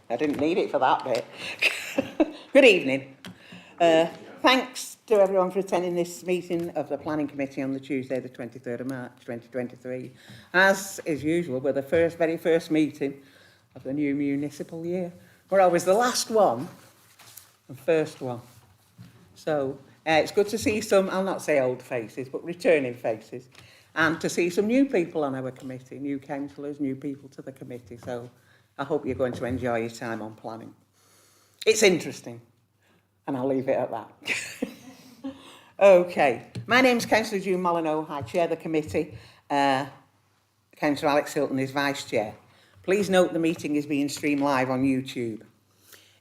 I didn't need it for that bit. Good evening. Thanks to everyone for attending this meeting of the Planning Committee on the Tuesday, the 23rd of March 2023. As is usual, we're the very first meeting of the new municipal year. We're always the last one and first one. So it's good to see some, I'll not say old faces, but returning faces, and to see some new people on our committee, new councillors, new people to the committee. So I hope you're going to enjoy your time on planning. It's interesting, and I'll leave it at that. Okay, my name's Councillor June Molyneux. I chair the committee. Councillor Alex Hilton is vice chair. Please note the meeting is being streamed live on YouTube.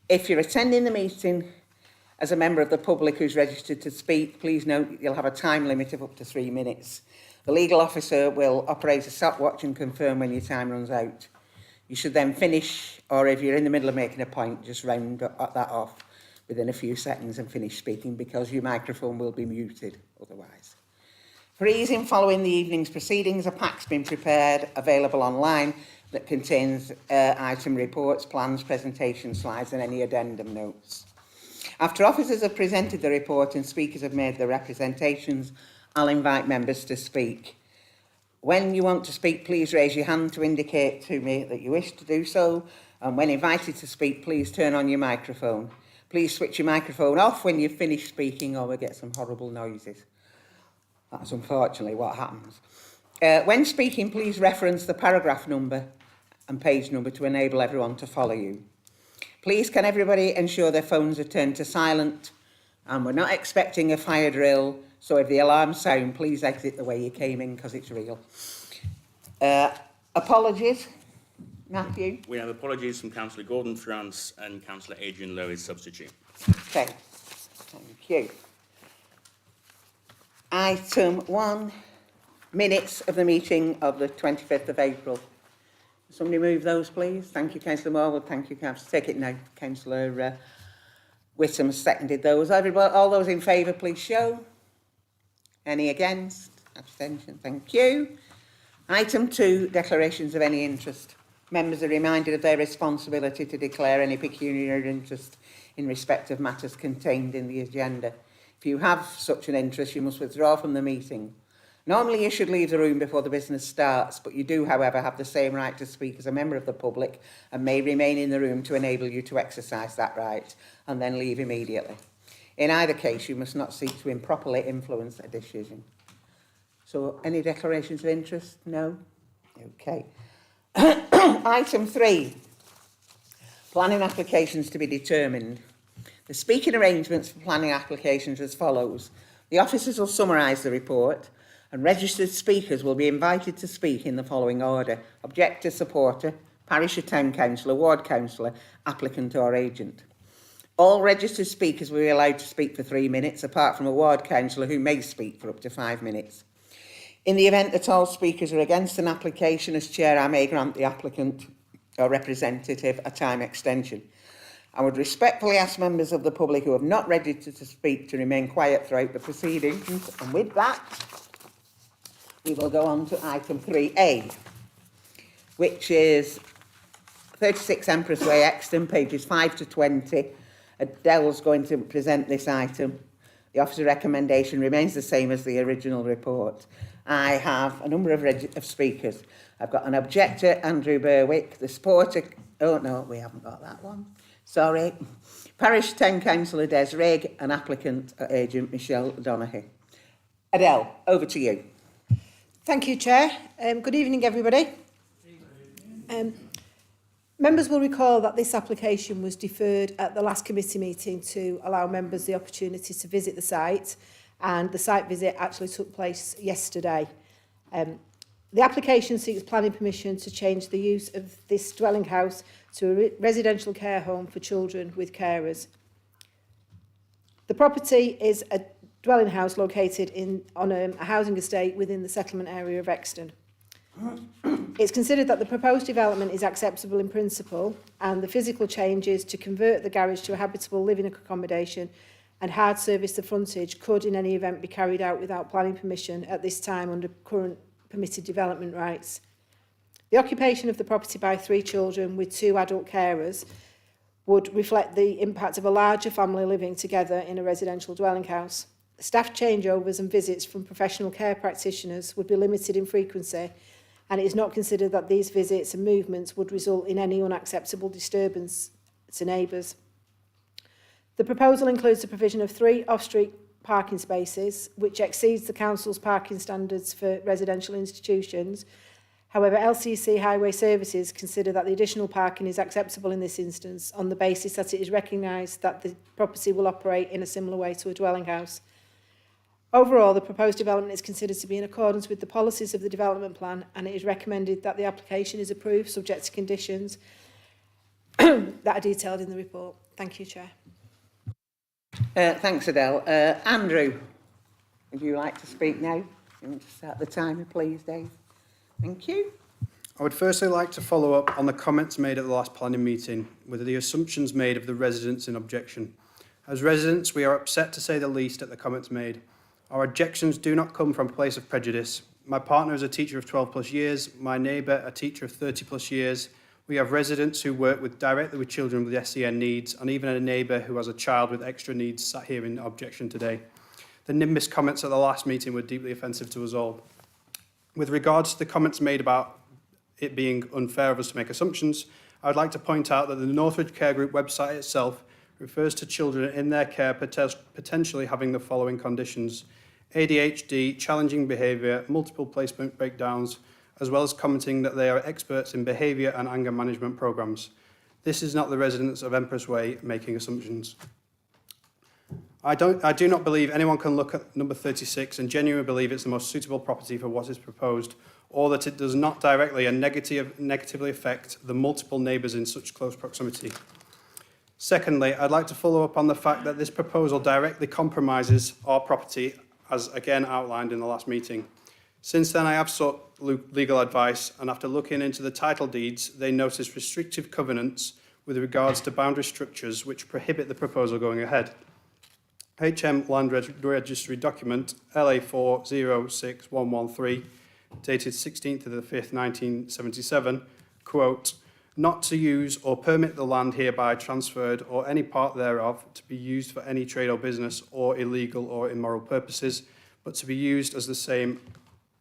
If you're attending the meeting as a member of the public who's registered to speak, please note you'll have a time limit of up to 3 minutes. The legal officer will operate a stopwatch and confirm when your time runs out. You should then finish, or if you're in the middle of making a point, just round that off within a few seconds and finish speaking, because your microphone will be muted otherwise. For ease in following the evening's proceedings, a pack's been prepared, available online, that contains item reports, plans, presentation slides and any addendum notes. After officers have presented the report and speakers have made their representations, I'll invite members to speak. When you want to speak, please raise your hand to indicate to me that you wish to do so. And when invited to speak, please turn on your microphone. Please switch your microphone off when you've finished speaking, or we'll get some horrible noises. That's unfortunately what happens. When speaking, please reference the paragraph number and page number to enable everyone to follow you. Please, can everybody ensure their phones are turned to silent? And we're not expecting a fire drill, so if the alarms sound, please exit the way you came in, because it's real. Apologies, Matthew? We have apologies from Councillor Gordon France and Councillor Adrian Lowe, his substitute. Okay, thank you. Item 1, minutes of the meeting of the 25th of April. Somebody move those, please. Thank you, Councillor Morwood. Thank you, Councillor. Take it now. Councillor Whittam seconded those. Everybody, all those in favour, please show. Any against? Abstention. Thank you. Item 2, declarations of any interest. Members are reminded of their responsibility to declare any pecuniary interest in respect of matters contained in the agenda. If you have such an interest, you must withdraw from the meeting. Normally you should leave the room before the business starts, but you do, however, have the same right to speak as a member of the public and may remain in the room to enable you to exercise that right and then leave immediately. In either case, you must not seek to improperly influence a decision. So, any declarations of interest? No? Okay. Item 3, planning applications to be determined. The speaking arrangements for planning applications as follows. The officers will summarise the report, and registered speakers will be invited to speak in the following order: objector, supporter, parish or town councillor, ward councillor, applicant or agent. All registered speakers will be allowed to speak for 3 minutes, apart from a ward councillor who may speak for up to 5 minutes. In the event that all speakers are against an application, as chair, I may grant the applicant or representative a time extension. I would respectfully ask members of the public who have not registered to speak to remain quiet throughout the proceedings. And with that, we will go on to item 3A, which is 36 Empress Way, Euxton, pages 5 to 20. Adele's going to present this item. The officer recommendation remains the same as the original report. I have a number of speakers. I've got an objector, Andrew Berwick, the supporter, oh no, we haven't got that one, sorry. Parish Town Councillor Des Rigg, and applicant agent Michelle Donaghy. Adele, over to you. Thank you, Chair. Good evening, everybody. Members will recall that this application was deferred at the last committee meeting to allow members the opportunity to visit the site, and the site visit actually took place yesterday. The application seeks planning permission to change the use of this dwelling house to a residential care home for children with carers. The property is a dwelling house located on a housing estate within the settlement area of Exton. It's considered that the proposed development is acceptable in principle, and the physical changes to convert the garage to a habitable living accommodation and hard service the frontage could in any event be carried out without planning permission at this time under current permitted development rights. The occupation of the property by 3 children with 2 adult carers would reflect the impact of a larger family living together in a residential dwelling house. Staff changeovers and visits from professional care practitioners would be limited in frequency, and it is not considered that these visits and movements would result in any unacceptable disturbance to neighbours. The proposal includes the provision of 3 off-street parking spaces, which exceeds the Council's parking standards for residential institutions. However, LCC Highway Services consider that the additional parking is acceptable in this instance on the basis that it is recognised that the property will operate in a similar way to a dwelling house. Overall, the proposed development is considered to be in accordance with the policies of the development plan, and it is recommended that the application is approved subject to conditions that are detailed in the report. Thank you, Chair. Thanks, Adele. Andrew, would you like to speak now? You want to start the timer, please, Dave? Thank you. I would firstly like to follow up on the comments made at the last planning meeting with the assumptions made of the residents in objection. As residents, we are upset to say the least at the comments made. Our objections do not come from a place of prejudice. My partner is a teacher of 12 plus years, my neighbour a teacher of 30 plus years. We have residents who work directly with children with SEN needs, and even a neighbour who has a child with extra needs sat here in objection today. The Nimbus comments at the last meeting were deeply offensive to us all. With regards to the comments made about it being unfair of us to make assumptions, I would like to point out that the Northridge Care Group website itself refers to children in their care potentially having the following conditions: ADHD, challenging behaviour, multiple placement breakdowns, as well as commenting that they are experts in behaviour and anger management programmes. This is not the residents of Empress Way making assumptions. I do not believe anyone can look at number 36 and genuinely believe it's the most suitable property for what is proposed, or that it does not directly and negatively affect the multiple neighbours in such close proximity. Secondly, I'd like to follow up on the fact that this proposal directly compromises our property, as again outlined in the last meeting. Since then, I have sought legal advice, and after looking into the title deeds, they notice restrictive covenants with regards to boundary structures which prohibit the proposal going ahead. HM Land Registry document LA406113, dated 16th of the 5th, 1977, quote, "Not to use or permit the land hereby transferred or any part thereof to be used for any trade or business or illegal or immoral purposes, but to be used as the same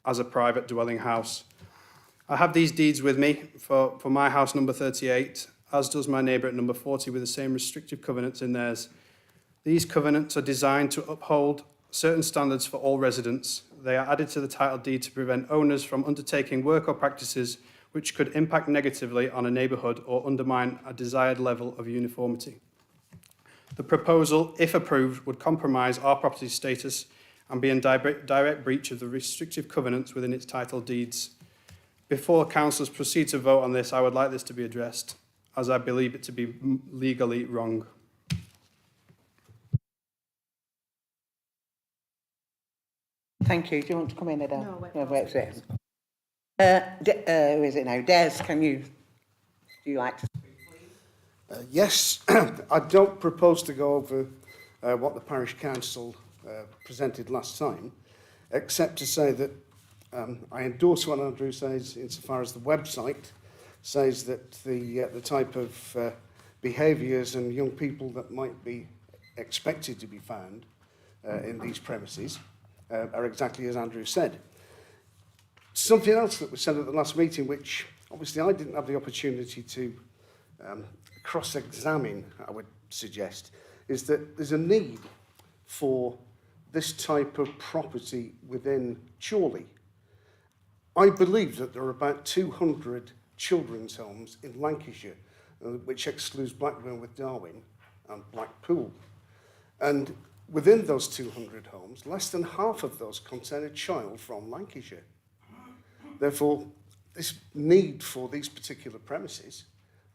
as a private dwelling house." I have these deeds with me for my house number 38, as does my neighbour at number 40 with the same restrictive covenants in theirs. These covenants are designed to uphold certain standards for all residents. They are added to the title deed to prevent owners from undertaking work or practices which could impact negatively on a neighbourhood or undermine a desired level of uniformity. The proposal, if approved, would compromise our property status and be in direct breach of the restrictive covenants within its title deeds. Before councillors proceed to vote on this, I would like this to be addressed, as I believe it to be legally wrong. Thank you. Do you want to come in, Adele? No, wait, wait a second. Who is it now? Des, do you like to speak, please? Yes, I don't propose to go over what the parish council presented last time, except to say that I endorse what Andrew says insofar as the website says that the type of behaviours and young people that might be expected to be found in these premises are exactly as Andrew said. Something else that was said at the last meeting, which obviously I didn't have the opportunity to cross-examine, I would suggest, is that there's a need for this type of property within Chorley. I believe that there are about 200 children's homes in Lancashire, which excludes Blackburn with Darwin and Blackpool. And within those 200 homes, less than half of those contain a child from Lancashire. Therefore, this need for these particular premises,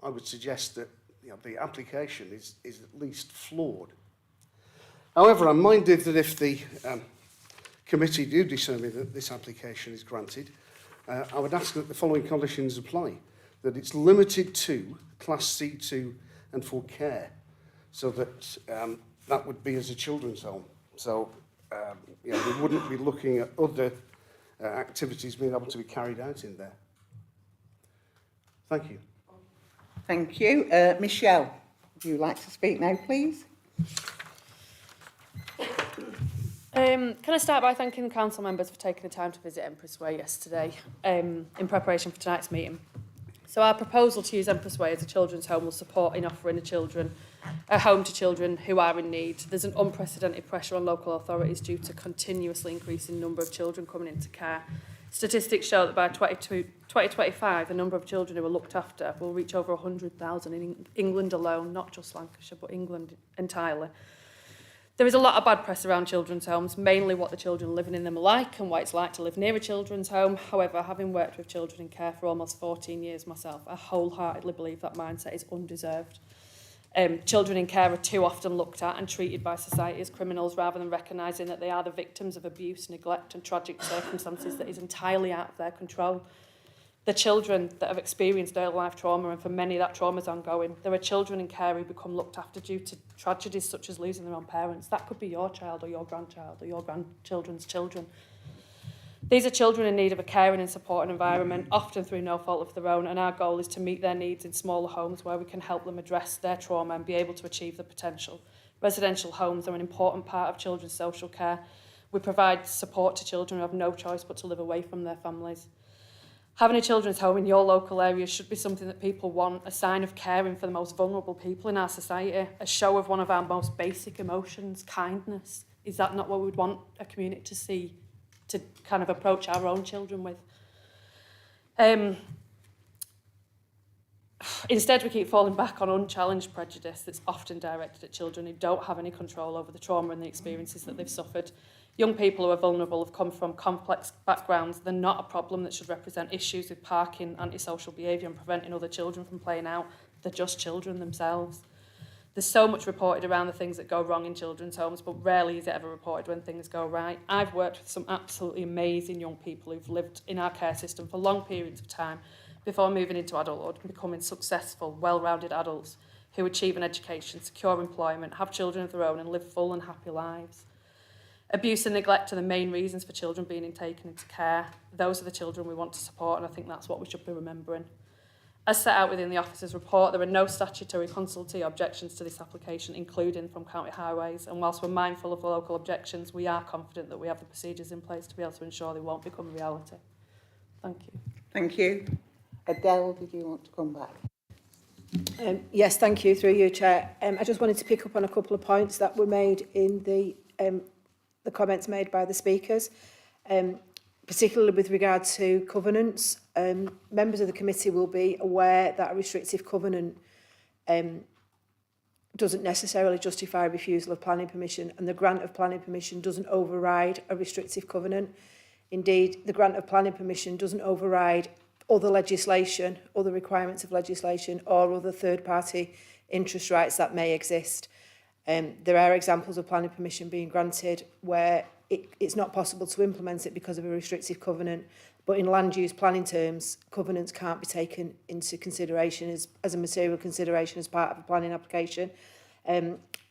I would suggest that the application is at least flawed. However, I'm minded that if the committee do determine that this application is granted, I would ask that the following conditions apply: that it's limited to Class C2 and for care, so that that would be as a children's home. So we wouldn't be looking at other activities being able to be carried out in there. Thank you. Thank you. Michelle, Would you like to speak now, please? Can I start by thanking the council members for taking the time to visit Empress Way yesterday in preparation for tonight's meeting. So our proposal to use Empress Way as a children's home will support in offering a home to children who are in need. There's an unprecedented pressure on local authorities due to continuously increasing number of children coming into care. Statistics show that by 2025, the number of children who are looked after will reach over 100,000 in England alone, not just Lancashire, but England entirely. There is a lot of bad press around children's homes, mainly what the children living in them are like and what it's like to live near a children's home. However, having worked with children in care for almost 14 years myself, I wholeheartedly believe that mindset is undeserved. Children in care are too often looked at and treated by society as criminals rather than recognising that they are the victims of abuse, neglect and tragic circumstances that is entirely out of their control. The children that have experienced early life trauma, and for many that trauma is ongoing. There are children in care who become looked after due to tragedies such as losing their own parents. That could be your child or your grandchild or your grandchildren's children. These are children in need of a caring and supporting environment, often through no fault of their own, and our goal is to meet their needs in smaller homes where we can help them address their trauma and be able to achieve their potential. Residential homes are an important part of children's social care. We provide support to children who have no choice but to live away from their families. Having a children's home in your local area should be something that people want, a sign of caring for the most vulnerable people in our society, a show of one of our most basic emotions, kindness. Is that not what we would want a community to see, to kind of approach our own children with? Instead, we keep falling back on unchallenged prejudice that's often directed at children who don't have any control over the trauma and the experiences that they've suffered. Young people who are vulnerable have come from complex backgrounds. They're not a problem that should represent issues with parking, antisocial behaviour and preventing other children from playing out. They're just children themselves. There's so much reported around the things that go wrong in children's homes, but rarely is it ever reported when things go right. I've worked with some absolutely amazing young people who've lived in our care system for long periods of time before moving into adulthood and becoming successful, well-rounded adults who achieve an education, secure employment, have children of their own and live full and happy lives. Abuse and neglect are the main reasons for children being taken into care. Those are the children we want to support, and I think that's what we should be remembering. As set out within the officer's report, there are no statutory consultee objections to this application, including from County Highways, and whilst we're mindful of the local objections, we are confident that we have the procedures in place to be able to ensure they won't become a reality. Thank you. Thank you. Adele, did you want to come back? Yes, thank you, through you, Chair. I just wanted to pick up on a couple of points that were made in the comments made by the speakers, particularly with regard to covenants. Members of the committee will be aware that a restrictive covenant doesn't necessarily justify refusal of planning permission, and the grant of planning permission doesn't override a restrictive covenant. Indeed, the grant of planning permission doesn't override other legislation, other requirements of legislation, or other third-party interest rights that may exist. There are examples of planning permission being granted where it's not possible to implement it because of a restrictive covenant, but in land use planning terms, covenants can't be taken into consideration as a material consideration as part of a planning application.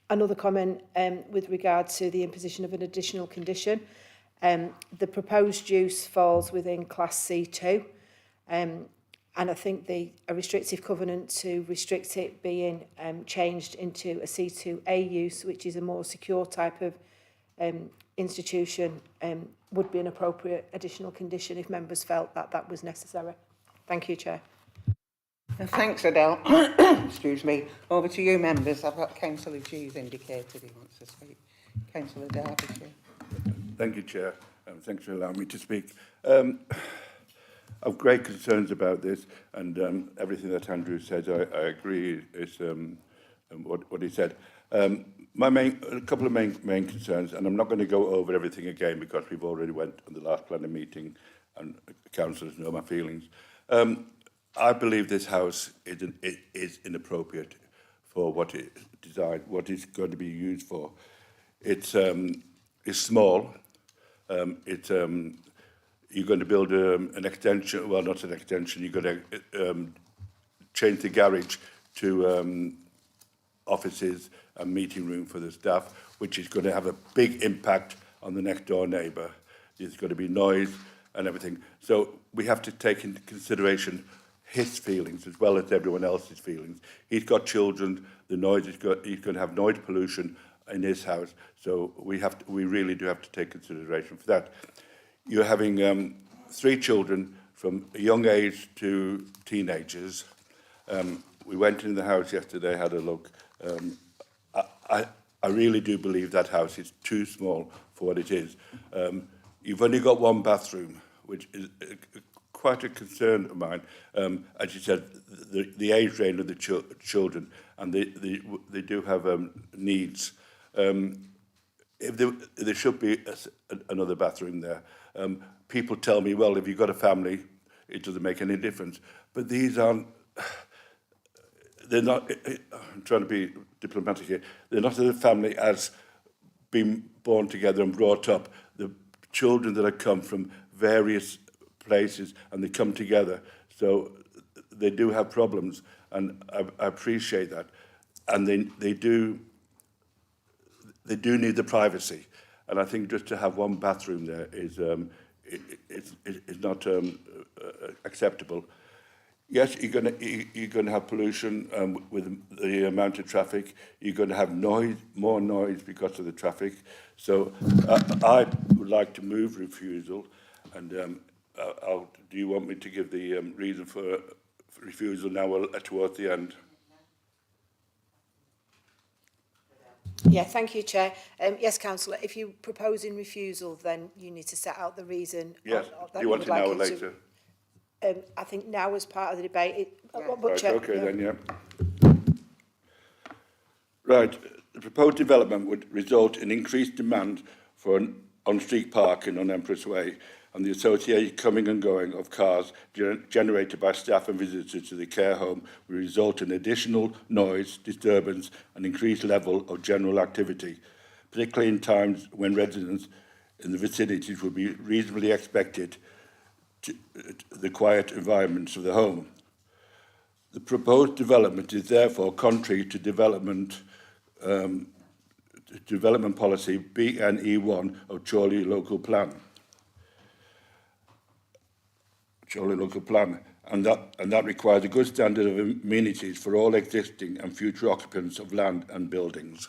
Another comment with regard to the imposition of an additional condition. The proposed use falls within Class C2, and I think a restrictive covenant to restrict it being changed into a C2A use, which is a more secure type of institution, would be an appropriate additional condition if members felt that that was necessary. Thank you, Chair. Thanks, Adele. Excuse me. Over to you, members. I've got Councillor G's indicated he wants to speak. Councillor Derbyshire. Thank you, Chair. Thanks for allowing me to speak. I've great concerns about this, and everything that Andrew said, I agree is what he said. A couple of main concerns, and I'm not going to go over everything again because we've already went on the last planning meeting, and councillors know my feelings. I believe this house is inappropriate for what it designed, what it's going to be used for. It's small. You're going to build an extension, well, not an extension, you're going to change the garage to offices and meeting room for the staff, which is going to have a big impact on the next door neighbour. There's going to be noise and everything. So we have to take into consideration his feelings as well as everyone else's feelings. He's got children, the noise he's going to have noise pollution in his house, so we really do have to take consideration for that. You're having 3 children from a young age to teenagers. We went in the house yesterday, had a look. I really do believe that house is too small for what it is. You've only got 1 bathroom, which is quite a concern of mine. As you said, the age range of the children, and they do have needs. If there should be another bathroom there. People tell me, well, if you've got a family, it doesn't make any difference. But these aren't, they're not, I'm trying to be diplomatic here, they're not a family as been born together and brought up. The children that have come from various places and they come together, so they do have problems, and I appreciate that. And they do need the privacy, and I think just to have 1 bathroom there is not acceptable. Yes, you're going to have pollution with the amount of traffic. You're going to have more noise because of the traffic. So I would like to move refusal, and do you want me to give the reason for refusal now or towards the end? Yeah, thank you, Chair. Yes, Councillor, if you're proposing refusal, then you need to set out the reason. Yes, that do you want would it now or like later? I think now as part of the debate. Right, okay, then, yeah. Right, the proposed development would result in increased demand for an on-street parking on Empress Way and the associated coming and going of cars generated by staff and visitors to the care home will result in additional noise, disturbance and increased level of general activity, particularly in times when residents in the vicinities would be reasonably expected to the quiet environments of the home. The proposed development is therefore contrary to development policy BNE1 of Chorley local plan. And that requires a good standard of amenities for all existing and future occupants of land and buildings.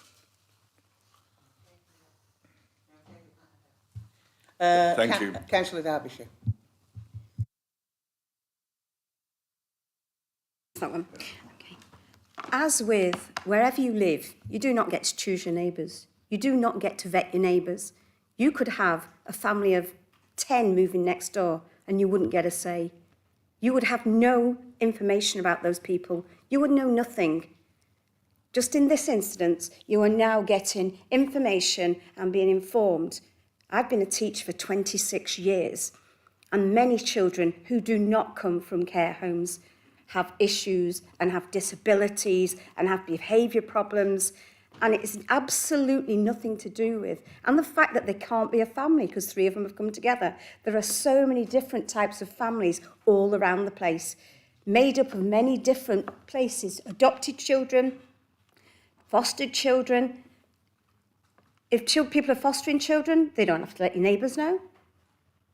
Thank you. Councillor Derbyshire. That one. Okay. As with wherever you live, you do not get to choose your neighbours. You do not get to vet your neighbours. You could have a family of 10 moving next door and you wouldn't get a say. You would have no information about those people. You would know nothing. Just in this instance, you are now getting information and being informed. I've been a teacher for 26 years, and many children who do not come from care homes have issues and have disabilities and have behaviour problems, and it's absolutely nothing to do with. And the fact that they can't be a family because 3 of them have come together. There are so many different types of families all around the place, made up of many different places. Adopted children, fostered children. If people are fostering children, they don't have to let your neighbours know.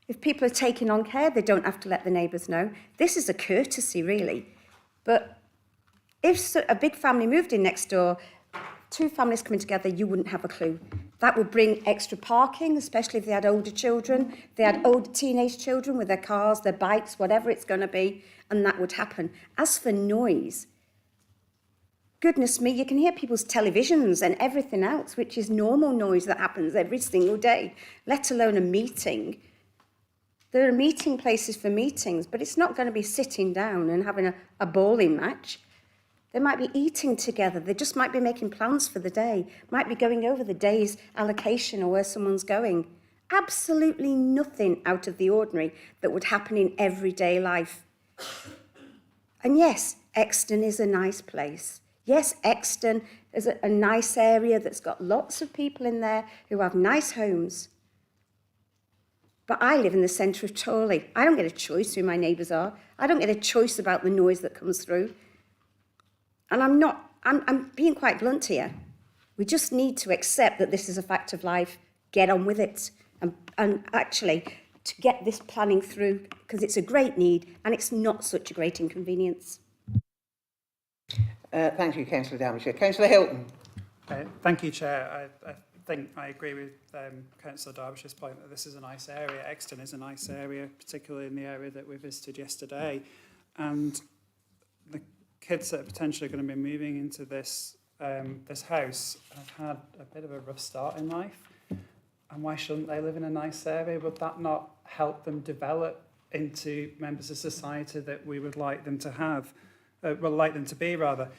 If people are taking on care, they don't have to let the neighbours know. This is a courtesy, really. But if a big family moved in next door, 2 families coming together, you wouldn't have a clue. That would bring extra parking, especially if they had older children. They had older teenage children with their cars, their bikes, whatever it's going to be, and that would happen. As for noise, goodness me, you can hear people's televisions and everything else, which is normal noise that happens every single day, let alone a meeting. There are meeting places for meetings, but it's not going to be sitting down and having a bowling match. They might be eating together. They just might be making plans for the day, might be going over the day's allocation or where someone's going. Absolutely nothing out of the ordinary that would happen in everyday life. And yes, Euxton is a nice place. Yes, Euxton is a nice area that's got lots of people in there who have nice homes. But I live in the centre of Chorley. I don't get a choice who my neighbours are. I don't get a choice about the noise that comes through. And I'm being quite blunt here. We just need to accept that this is a fact of life, get on with it. And actually, to get this planning through, because it's a great need and it's not such a great inconvenience. Thank you, Councillor Derbyshire. Councillor Hilton. Thank you, Chair. I think I agree with Councillor Derbyshire's point that this is a nice area. Euxton is a nice area, particularly in the area that we visited yesterday. And the kids that are potentially going to be moving into this this house have had a bit of a rough start in life. And why shouldn't they live in a nice area? Would that not help them develop into members of society that we would like them to have, like them to be, rather?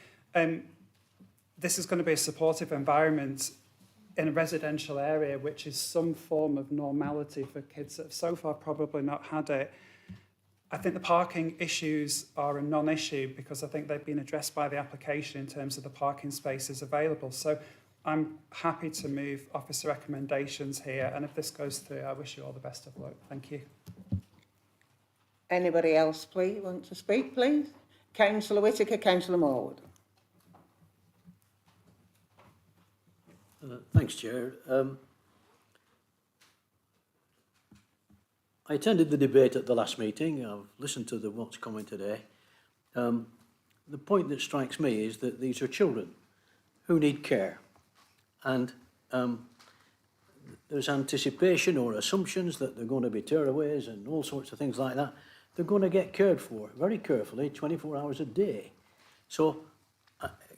This is going to be a supportive environment in a residential area, which is some form of normality for kids that have so far probably not had it. I think the parking issues are a non-issue because I think they've been addressed by the application in terms of the parking spaces available. So I'm happy to move officer recommendations here. And if this goes through, I wish you all the best of luck. Thank you. Anybody else, please, want to speak, please? Councillor Whittaker, Councillor Morwood. Thanks, Chair. I attended the debate at the last meeting. I've listened to what's coming today. The point that strikes me is that these are children who need care. And there's anticipation or assumptions that they're going to be tearaways and all sorts of things like that. They're going to get cared for very carefully, 24 hours a day. So,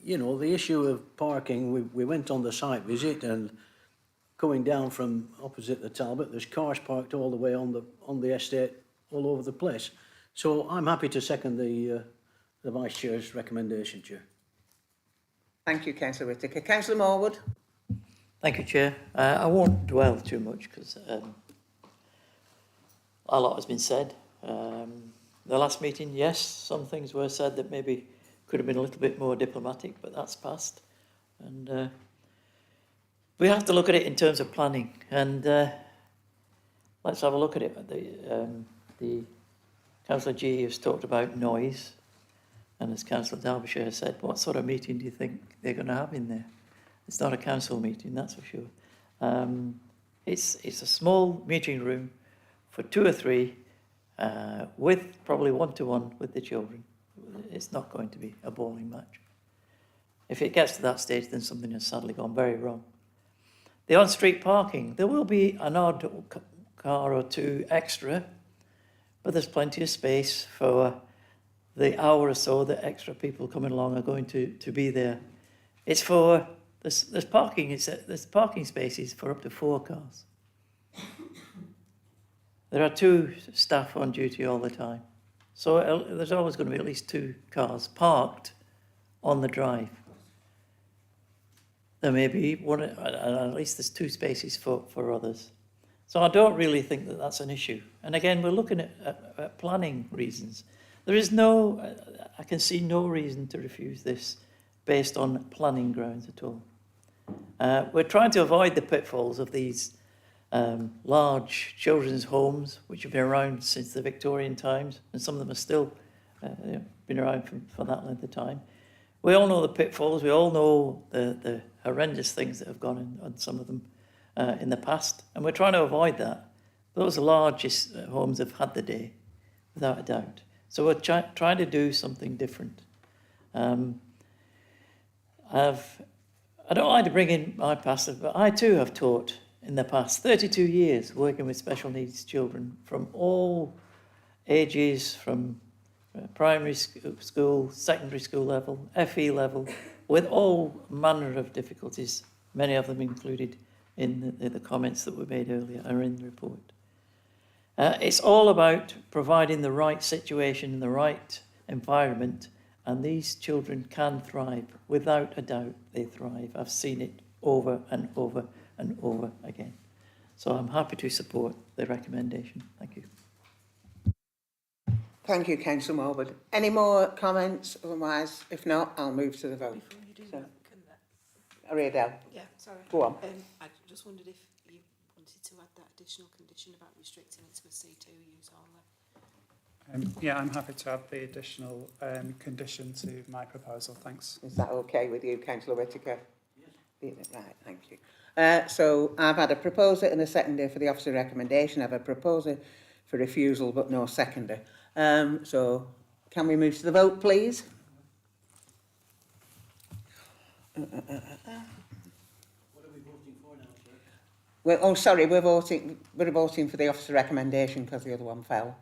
you know, the issue of parking, we went on the site visit and going down from opposite the Talbot, there's cars parked all the way on the estate all over the place. So I'm happy to second the Vice Chair's recommendation, Chair. Thank you, Councillor Whittaker. Councillor Morwood. Thank you, Chair. I won't dwell too much because a lot has been said. The last meeting, yes, some things were said that maybe could have been a little bit more diplomatic, but that's passed. And we have to look at it in terms of planning. And let's have a look at it. The Councillor G has talked about noise. And as Councillor Derbyshire has said, what sort of meeting do you think they're going to have in there? It's not a council meeting, that's for sure. It's a small meeting room for 2 or 3 with probably one-to-one with the children. It's not going to be a bowling match. If it gets to that stage, then something has sadly gone very wrong. The on-street parking, there will be an odd car or 2 extra, but there's plenty of space for the hour or so that extra people coming along are going to be there. It's for, there's parking spaces for up to 4 cars. There are 2 staff on duty all the time. So there's always going to be at least 2 cars parked on the drive. There may be one, at least there's 2 spaces for others. So I don't really think that that's an issue. And again, we're looking at planning reasons. There is I can see no reason to refuse this based on planning grounds at all. We're trying to avoid the pitfalls of these large children's homes, which have been around since the Victorian times, and some of them are still been around for that length of time. We all know the pitfalls. We all know the horrendous things that have gone on some of them in the past, and we're trying to avoid that. Those largest homes have had the day, without a doubt. So we're trying to do something different. I don't like to bring in my past, but I too have taught in the past 32 years working with special needs children from all ages, from primary school, secondary school level, FE level, with all manner of difficulties, many of them included in the comments that were made earlier or in the report. It's all about providing the right situation, the right environment, and these children can thrive. Without a doubt, they thrive. I've seen it over and over and over again. So I'm happy to support the recommendation. Thank you. Thank you, Councillor Morwood. Any more comments? Otherwise, if not, I'll move to the vote. Before you do that, can that... Ariadne. Yeah, sorry. Go on. I just wondered if you wanted to add that additional condition about restricting it to a C2 use only. Yeah, I'm happy to add the additional condition to my proposal. Thanks. Is that okay with you, Councillor Whittaker? Yes. Right, thank you. So I've had a proposer and a seconder for the officer recommendation. I have a proposer for refusal but no seconder. So can we move to the vote, please? What are we voting for now, sir? Well, oh, sorry, we're voting for the officer recommendation because the other one fell.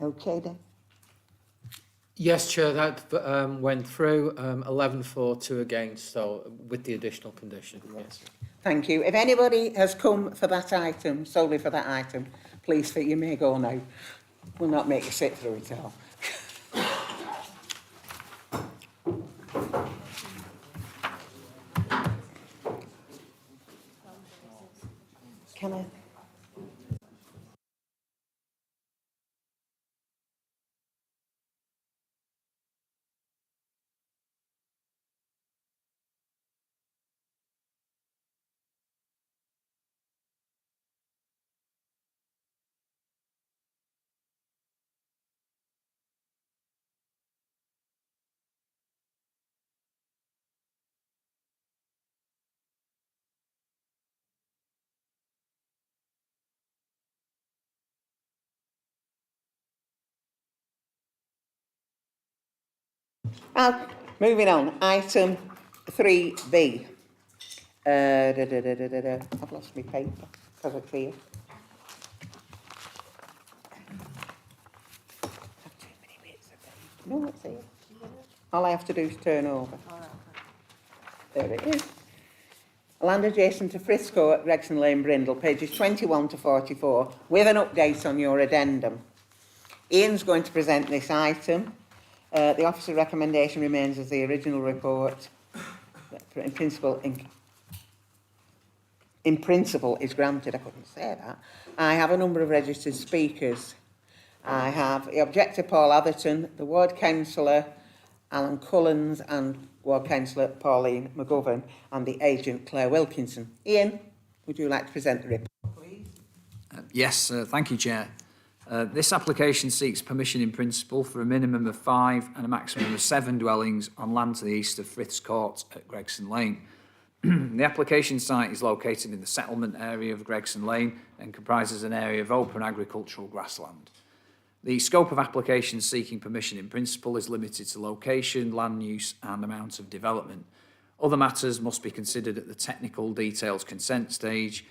Okay then. Yes, Chair, that went through 11 for, 2 against, so with the additional condition. Yes. Thank you. If anybody has come for that item, solely for that item, please, you may go now. We'll not make you sit through it all. Can I? Moving on, item 3B. I've lost my paper because of fear. No, it's here. All I have to do is turn over. There it is. Land adjacent to Friths at Gregson Lane, Brindle, pages 21 to 44, with an update on your addendum. Ian's going to present this item. The officer recommendation remains as the original report. In principle is granted. I couldn't say that. I have a number of registered speakers. I have the objector Paul Atherton, the ward councillor Alan Cullens, and ward councillor Pauline McGovern, and the agent Claire Wilkinson. Ian, would you like to present the report, please? Yes, thank you, Chair. This application seeks permission in principle for a minimum of 5 and a maximum of 7 dwellings on land to the east of Friths Court at Gregson Lane. The application site is located in the settlement area of Gregson Lane and comprises an area of open agricultural grassland. The scope of application seeking permission in principle is limited to location, land use and amount of development. Other matters must be considered at the technical details consent stage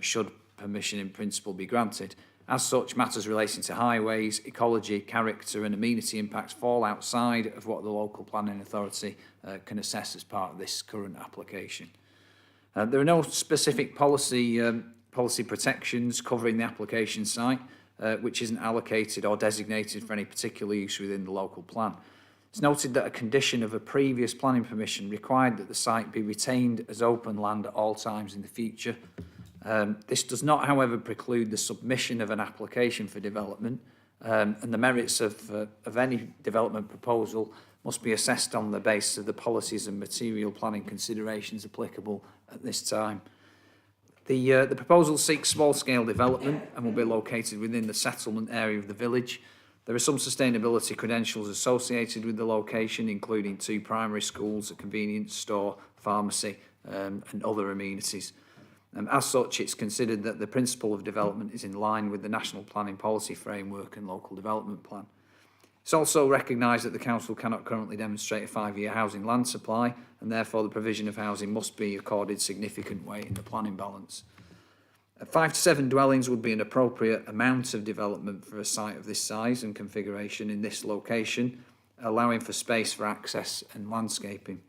should permission in principle be granted. As such, matters relating to highways, ecology, character and amenity impacts fall outside of what the local planning authority can assess as part of this current application. There are no specific policy protections covering the application site, which isn't allocated or designated for any particular use within the local plan. It's noted that a condition of a previous planning permission required that the site be retained as open land at all times in the future. This does not, however, preclude the submission of an application for development, and the merits of any development proposal must be assessed on the basis of the policies and material planning considerations applicable at this time. The proposal seeks small-scale development and will be located within the settlement area of the village. There are some sustainability credentials associated with the location, including 2 primary schools, a convenience store, pharmacy, and other amenities. As such, it's considered that the principle of development is in line with the National Planning Policy Framework and Local Development Plan. It's also recognised that the Council cannot currently demonstrate a 5-year housing land supply, and therefore the provision of housing must be accorded significant weight in the planning balance. 5 to 7 dwellings would be an appropriate amount of development for a site of this size and configuration in this location, allowing for space for access and landscaping.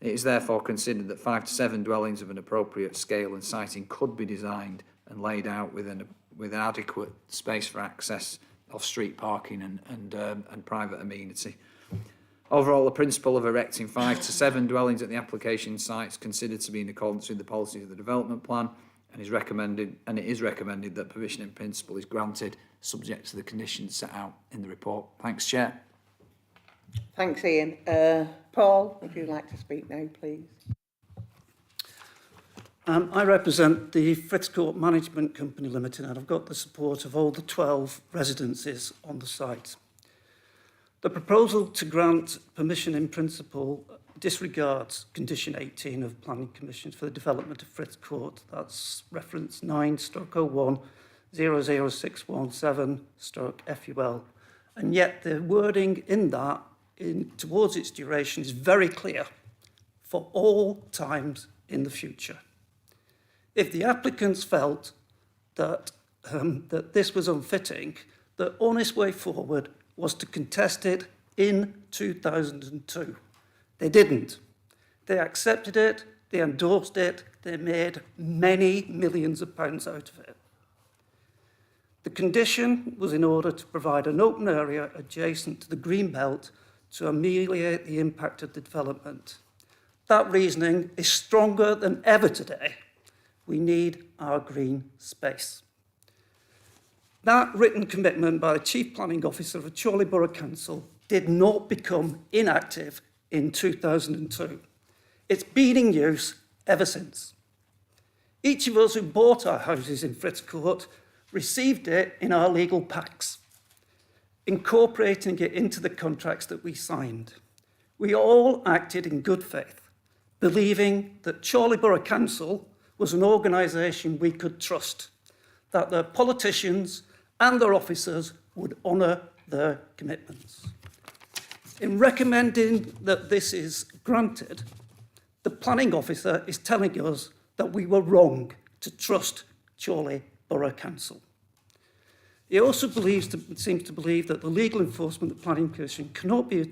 It is therefore considered that 5 to 7 dwellings of an appropriate scale and siting could be designed and laid out with adequate space for access, off-street parking and private amenity. Overall, the principle of erecting 5 to 7 dwellings at the application site is considered to be in accordance with the policies of the development plan, and it is recommended that permission in principle is granted, subject to the conditions set out in the report. Thanks, Chair. Thanks, Ian. Paul, would you like to speak now, please? I represent the Friths Court Management Company Limited, and I've got the support of all the 12 residences on the site. The proposal to grant permission in principle disregards condition 18 of planning commissions for the development of Friths Court. That's reference 9/01 00617/FUL. And yet the wording in that, towards its duration, is very clear for all times in the future. If the applicants felt that this was unfitting, the honest way forward was to contest it in 2002. They didn't. They accepted it, they endorsed it, they made many millions of pounds out of it. The condition was in order to provide an open area adjacent to the green belt to ameliorate the impact of the development. That reasoning is stronger than ever today. We need our green space. That written commitment by the Chief Planning Officer of Chorley Borough Council did not become inactive in 2002. It's been in use ever since. Each of us who bought our houses in Friths Court received it in our legal packs, incorporating it into the contracts that we signed. We all acted in good faith, believing that Chorley Borough Council was an organisation we could trust, that their politicians and their officers would honour their commitments. In recommending that this is granted, the planning officer is telling us that we were wrong to trust Chorley Borough Council. He also seems to believe that the legal enforcement of the planning commission cannot be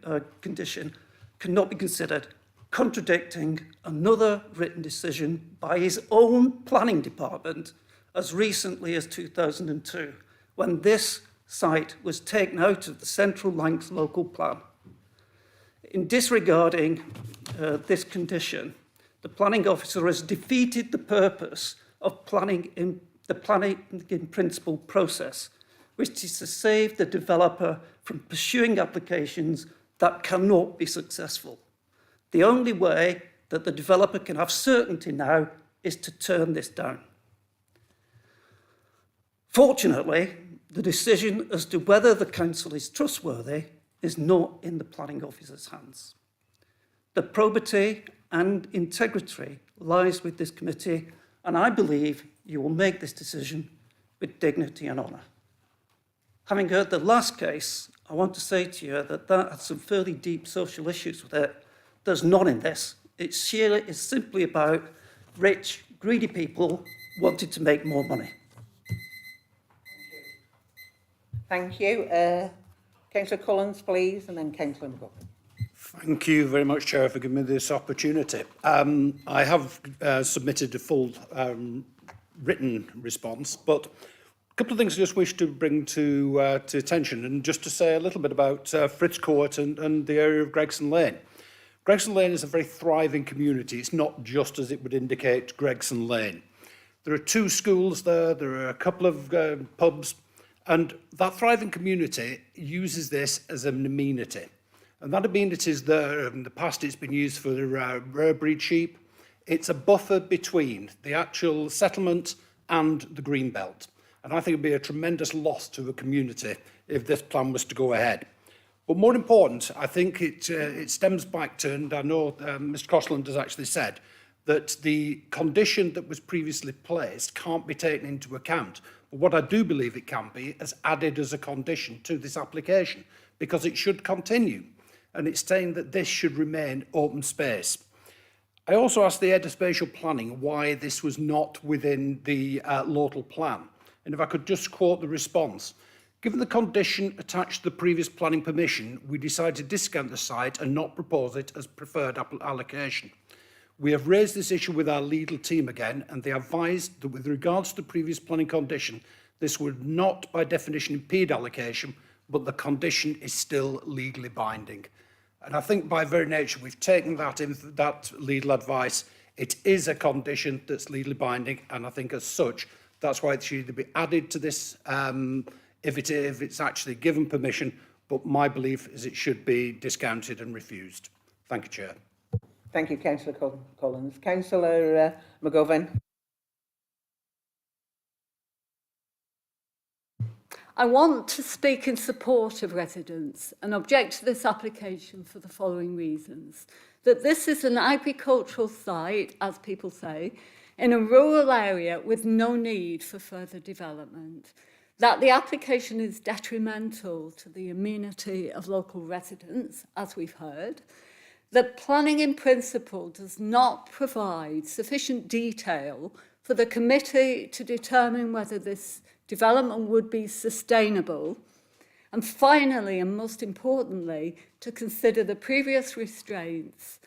a condition, cannot be considered contradicting another written decision by his own planning department as recently as 2002, when this site was taken out of the Central Lancs local plan. In disregarding this condition, the planning officer has defeated the purpose of the planning in principle process, which is to save the developer from pursuing applications that cannot be successful. The only way that the developer can have certainty now is to turn this down. Fortunately, the decision as to whether the council is trustworthy is not in the planning officer's hands. The probity and integrity lies with this committee, and I believe you will make this decision with dignity and honour. Having heard the last case, I want to say to you that has some fairly deep social issues with it. There's none in this. It's simply about rich, greedy people wanting to make more money. Thank you. Councillor Collins, please, and then Councillor McGovern. Thank you very much, Chair, for giving me this opportunity. I have submitted a full written response, but a couple of things I just wish to bring to attention, and just to say a little bit about Friths Court and the area of Gregson Lane. Gregson Lane is a very thriving community. It's not just as it would indicate Gregson Lane. There are 2 schools there, there are a couple of pubs, and that thriving community uses this as an amenity. And that amenity is there. In the past, it's been used for rare breed sheep. It's a buffer between the actual settlement and the green belt. And I think it would be a tremendous loss to the community if this plan was to go ahead. But more important, I think it stems back to, and I know Mr. Costland has actually said, that the condition that was previously placed can't be taken into account. But what I do believe it can be is added as a condition to this application, because it should continue. And it's saying that this should remain open space. I also asked the Head of Spatial Planning why this was not within the local plan. And if I could just quote the response. Given the condition attached to the previous planning permission, we decided to discount the site and not propose it as preferred allocation. We have raised this issue with our legal team again, and they advised that with regards to the previous planning condition, this would not by definition impede allocation, but the condition is still legally binding. And I think by very nature, we've taken that legal advice. It is a condition that's legally binding, and I think as such, that's why it should either be added to this if it's actually given permission, but my belief is it should be discounted and refused. Thank you, Chair. Thank you, Councillor Collins. Councillor McGovern. I want to speak in support of residents and object to this application for the following reasons. That this is an agricultural site, as people say, in a rural area with no need for further development. That the application is detrimental to the amenity of local residents, as we've heard. That planning in principle does not provide sufficient detail for the committee to determine whether this development would be sustainable. And finally, and most importantly, to consider the previous restraints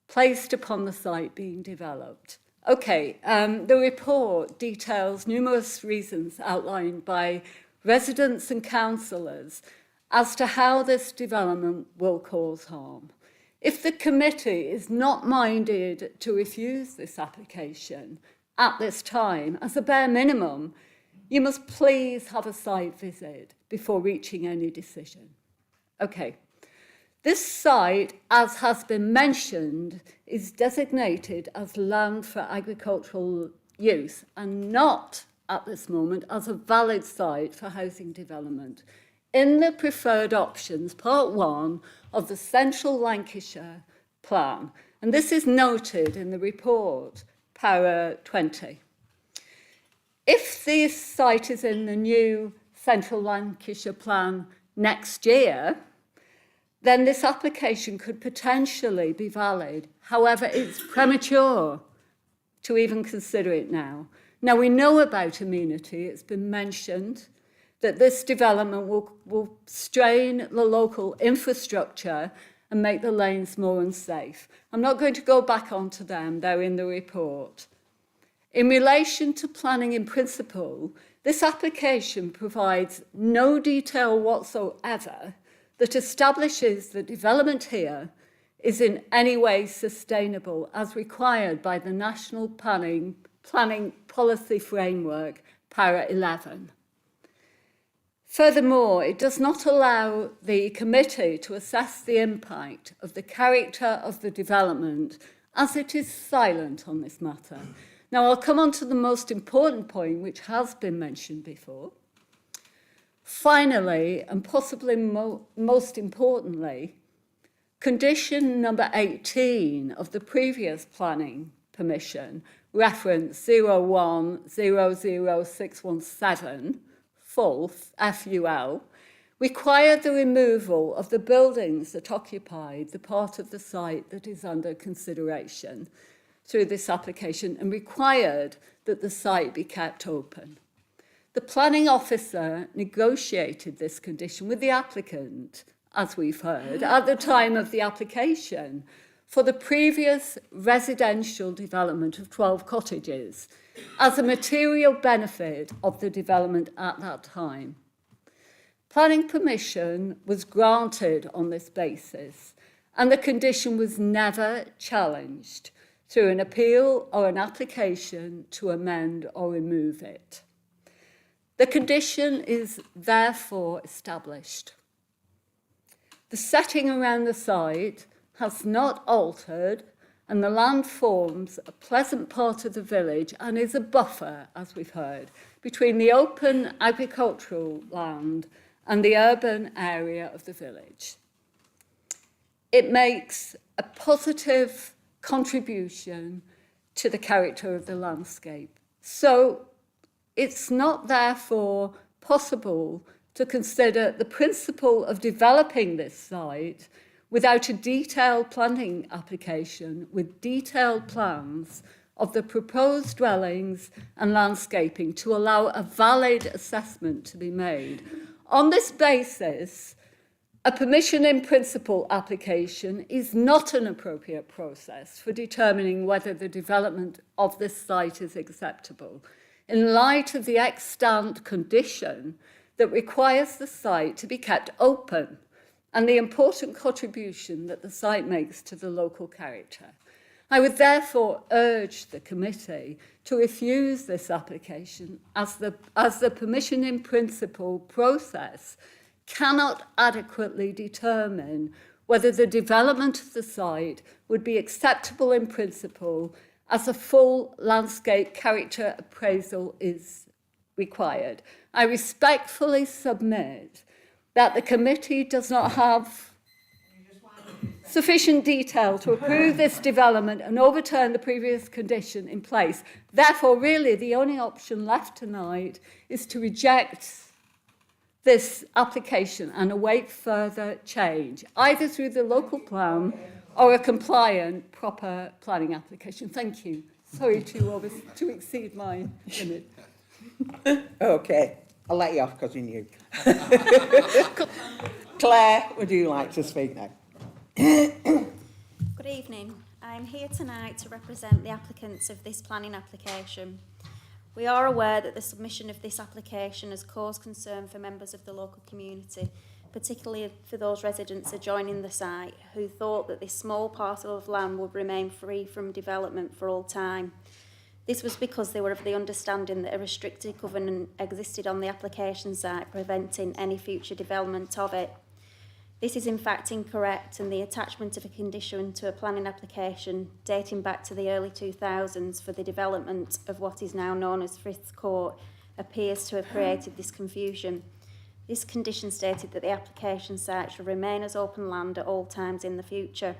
placed upon the site being developed. Okay, the report details numerous reasons outlined by residents and councillors as to how this development will cause harm. If the committee is not minded to refuse this application at this time, as a bare minimum, you must please have a site visit before reaching any decision. Okay. This site, as has been mentioned, is designated as land for agricultural use and not, at this moment, as a valid site for housing development. In the preferred options, part 1 of the Central Lancashire Plan, and this is noted in the report, para 20. If this site is in the new Central Lancashire Plan next year, then this application could potentially be valid. However, it's premature to even consider it now. Now, we know about amenity. It's been mentioned that this development will strain the local infrastructure and make the lanes more unsafe. I'm not going to go back onto them. They're in the report. In relation to planning in principle, this application provides no detail whatsoever that establishes the development here is in any way sustainable as required by the National Planning Policy Framework, para 11. Furthermore, it does not allow the committee to assess the impact of the character of the development as it is silent on this matter. Now, I'll come on to the most important point, which has been mentioned before. Finally, and possibly most importantly, condition number 18 of the previous planning permission, reference 0100617, FULHH, F-U-L, required the removal of the buildings that occupied the part of the site that is under consideration through this application and required that the site be kept open. The planning officer negotiated this condition with the applicant, as we've heard, at the time of the application for the previous residential development of 12 cottages as a material benefit of the development at that time. Planning permission was granted on this basis, and the condition was never challenged through an appeal or an application to amend or remove it. The condition is therefore established. The setting around the site has not altered, and the land forms a pleasant part of the village and is a buffer, as we've heard, between the open agricultural land and the urban area of the village. It makes a positive contribution to the character of the landscape. So it's not therefore possible to consider the principle of developing this site without a detailed planning application with detailed plans of the proposed dwellings and landscaping to allow a valid assessment to be made. On this basis, a permission in principle application is not an appropriate process for determining whether the development of this site is acceptable, in light of the extant condition that requires the site to be kept open and the important contribution that the site makes to the local character. I would therefore urge the committee to refuse this application as the permission in principle process cannot adequately determine whether the development of the site would be acceptable in principle as a full landscape character appraisal is required. I respectfully submit that the committee does not have sufficient detail to approve this development and overturn the previous condition in place. Therefore, really, the only option left tonight is to reject this application and await further change, either through the local plan or a compliant, proper planning application. Thank you. Sorry to exceed my limit. Okay, I'll let you off because you knew. Claire, would you like to speak now? Good evening. I'm here tonight to represent the applicants of this planning application. We are aware that the submission of this application has caused concern for members of the local community, particularly for those residents adjoining the site who thought that this small parcel of land would remain free from development for all time. This was because they were of the understanding that a restricted covenant existed on the application site, preventing any future development of it. This is in fact incorrect, and the attachment of a condition to a planning application dating back to the early 2000s for the development of what is now known as Friths Court appears to have created this confusion. This condition stated that the application site shall remain as open land at all times in the future.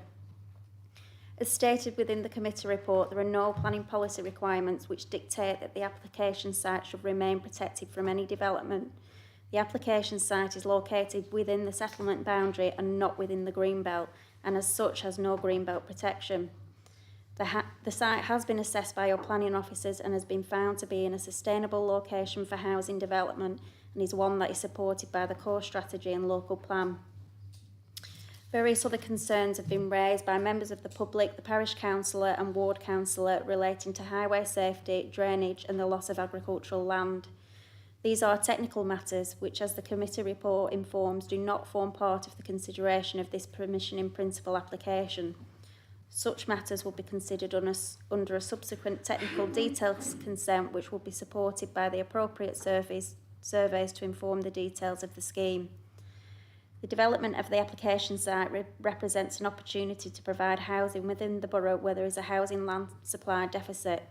As stated within the committee report, there are no planning policy requirements which dictate that the application site should remain protected from any development. The application site is located within the settlement boundary and not within the greenbelt, and as such has no greenbelt protection. The site has been assessed by your planning officers and has been found to be in a sustainable location for housing development, and is one that is supported by the core strategy and local plan. Various other concerns have been raised by members of the public, the parish councillor and ward councillor relating to highway safety, drainage and the loss of agricultural land. These are technical matters which, as the committee report informs, do not form part of the consideration of this permission in principle application. Such matters will be considered under a subsequent technical details consent, which will be supported by the appropriate surveys to inform the details of the scheme. The development of the application site represents an opportunity to provide housing within the borough where there is a housing land supply deficit.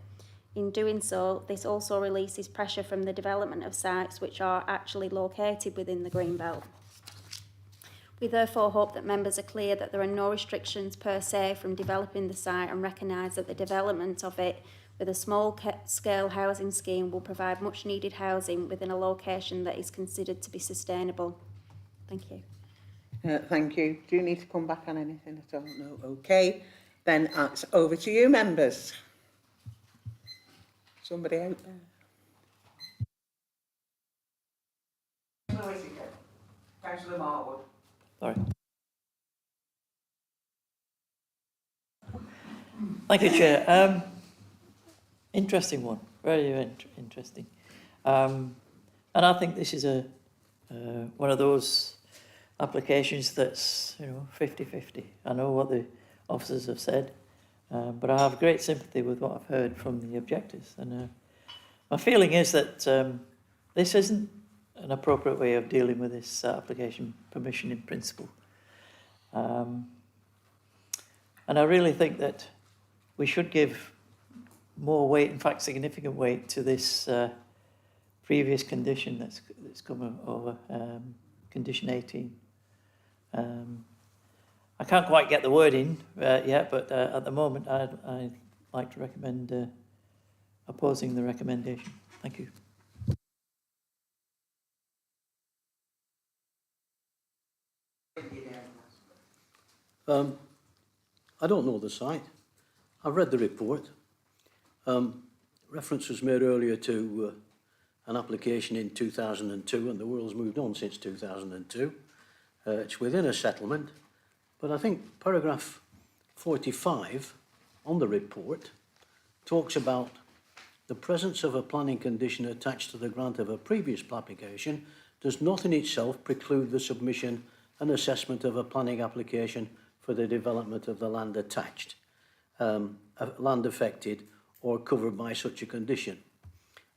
In doing so, this also releases pressure from the development of sites which are actually located within the Greenbelt. We therefore hope that members are clear that there are no restrictions per se from developing the site and recognise that the development of it with a small-scale housing scheme will provide much-needed housing within a location that is considered to be sustainable. Thank you. Thank you. Do you need to come back on anything at all? No. Okay. Then it's over to you, members. Somebody out there? Who is it? Councillor Marwood. Sorry. Thank you, Chair. Interesting one, very interesting. And I think this is one of those applications that's, 50-50. I know what the officers have said, but I have great sympathy with what I've heard from the objectors. And my feeling is that this isn't an appropriate way of dealing with this application permission in principle. And I really think that we should give more weight, in fact significant weight, to this previous condition that's come over, condition 18. I can't quite get the wording yet, but at the moment I'd like to recommend opposing the recommendation. Thank you. I don't know the site. I've read the report. Reference was made earlier to an application in 2002, and the world's moved on since 2002. It's within a settlement, but I think paragraph 45 on the report talks about the presence of a planning condition attached to the grant of a previous application does not in itself preclude the submission and assessment of a planning application for the development of the land attached, land affected or covered by such a condition.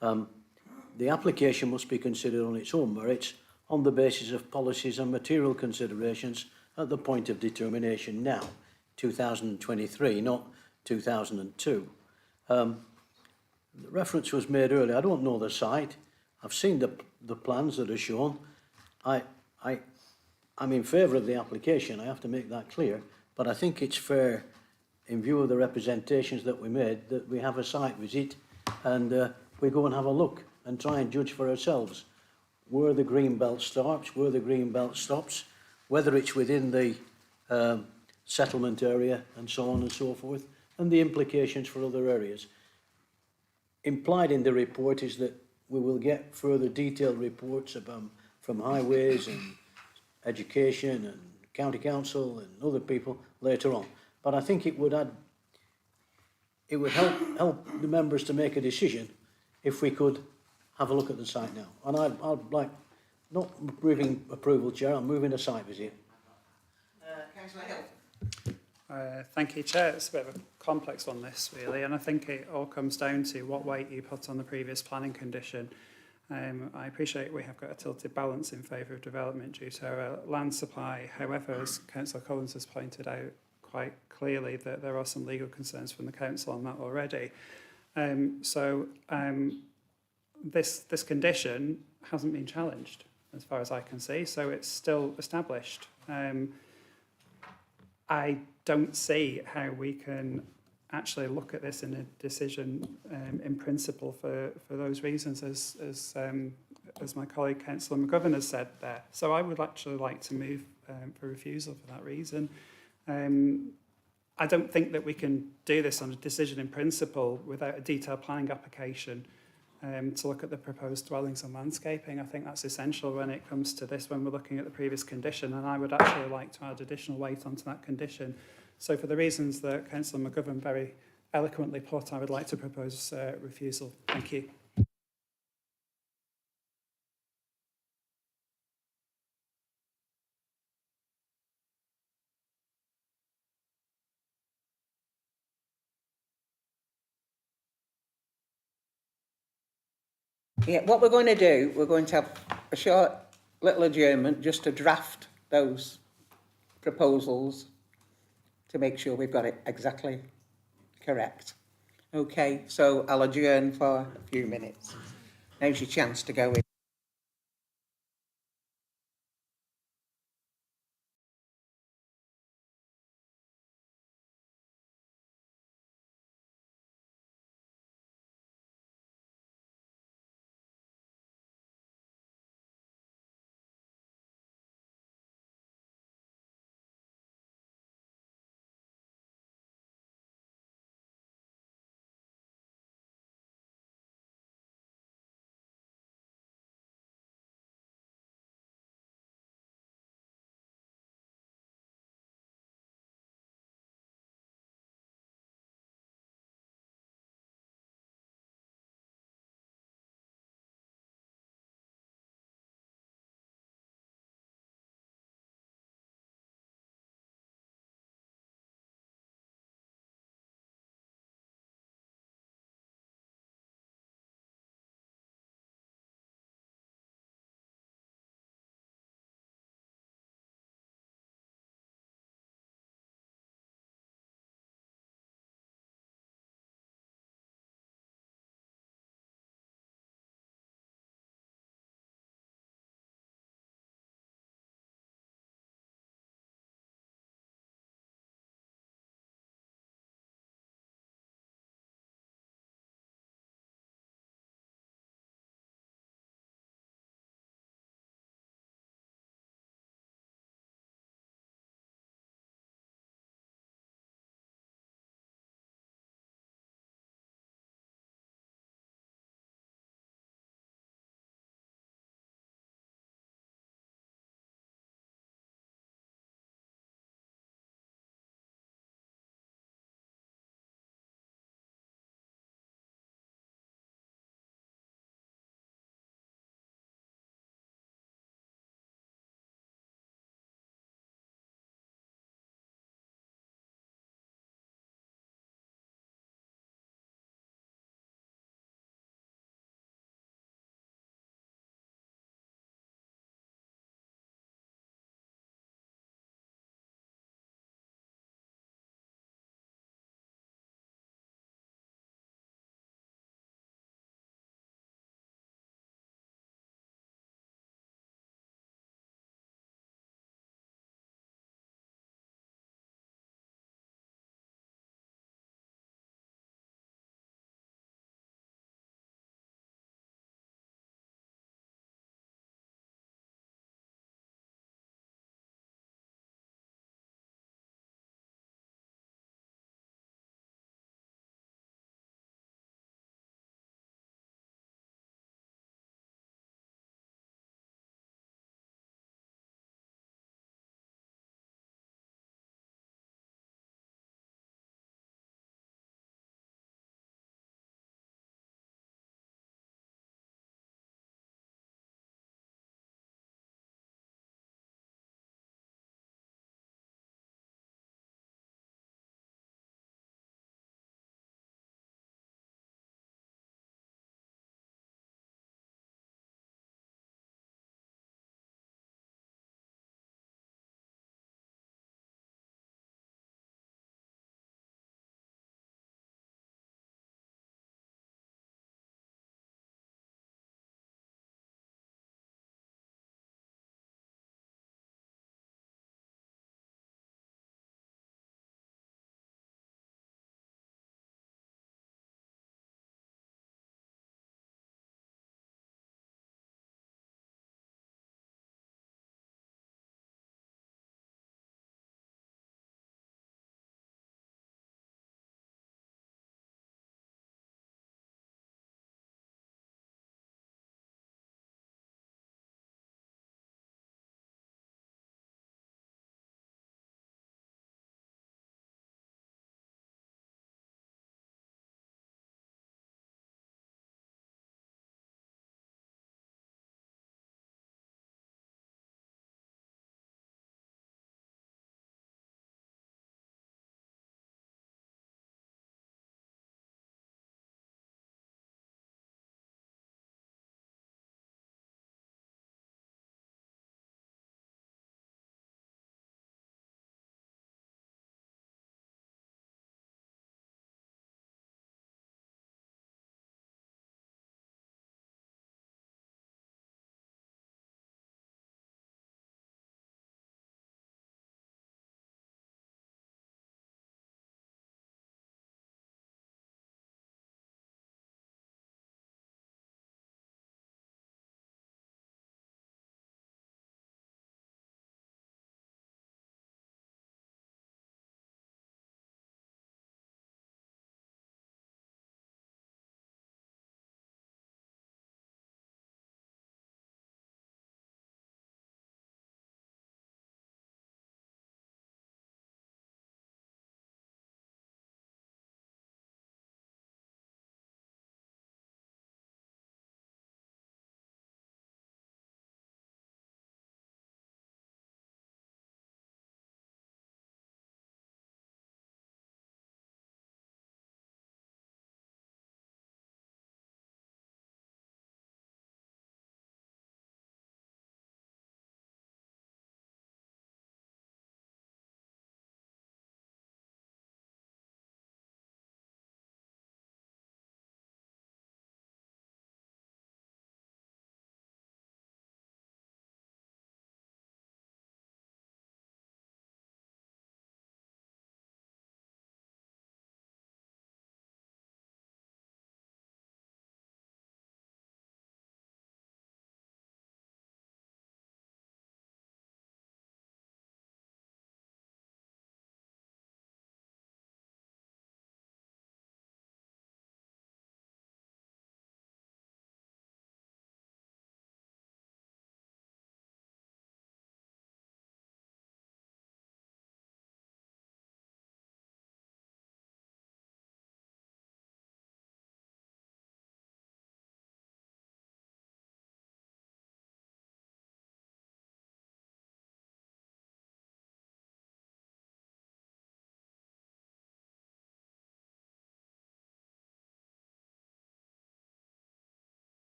The application must be considered on its own merits on the basis of policies and material considerations at the point of determination now, 2023, not 2002. The reference was made earlier. I don't know the site. I've seen the plans that are shown. I'm in favour of the application, I have to make that clear, but I think it's fair, in view of the representations that we made, that we have a site visit and we go and have a look and try and judge for ourselves where the green belt starts, where the green belt stops, whether it's within the settlement area and so on and so forth, and the implications for other areas. Implied in the report is that we will get further detailed reports from highways and education and county council and other people later on. But I think it would help the members to make a decision if we could have a look at the site now. And I'd like, not moving approval, Chair, I'm moving a site visit. Councillor Hill. Thank you, Chair. It's a bit of a complex one, this, really, and I think it all comes down to what weight you put on the previous planning condition. I appreciate we have got a tilted balance in favour of development due to our land supply. However, as Councillor Collins has pointed out quite clearly, that there are some legal concerns from the council on that already. This condition hasn't been challenged, as far as I can see, so it's still established. I don't see how we can actually look at this in a decision in principle for those reasons, as my colleague Councillor McGovern has said there. So I would actually like to move for refusal for that reason. I don't think that we can do this on a decision in principle without a detailed planning application to look at the proposed dwellings and landscaping. I think that's essential when it comes to this, when we're looking at the previous condition, and I would actually like to add additional weight onto that condition. So for the reasons that Councillor McGovern very eloquently put, I would like to propose refusal. Thank you. Yeah, what we're going to do, we're going to have a short little adjournment just to draft those proposals to make sure we've got it exactly correct. Okay, so I'll adjourn for a few minutes. Now's your chance to go in.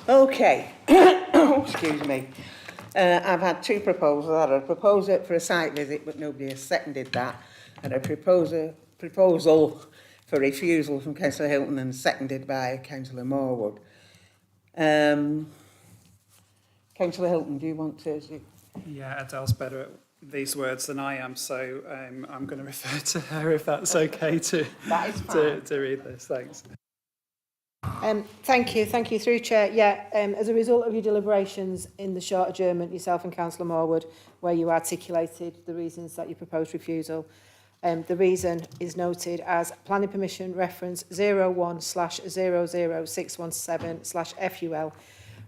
Okay, excuse me. I've had two proposals. I had a proposal for a site visit, but nobody has seconded that, and a proposal for refusal from Councillor Hilton and seconded by Councillor Morwood. Councillor Hilton, do you want to? Yeah, Adele's better at these words than I am, so I'm going to refer to her if that's okay to read this. Thanks. Thank you through Chair. Yeah, as a result of your deliberations in the short adjournment, yourself and Councillor Morwood, where you articulated the reasons that you proposed refusal, the reason is noted as planning permission reference 01/00617/FUL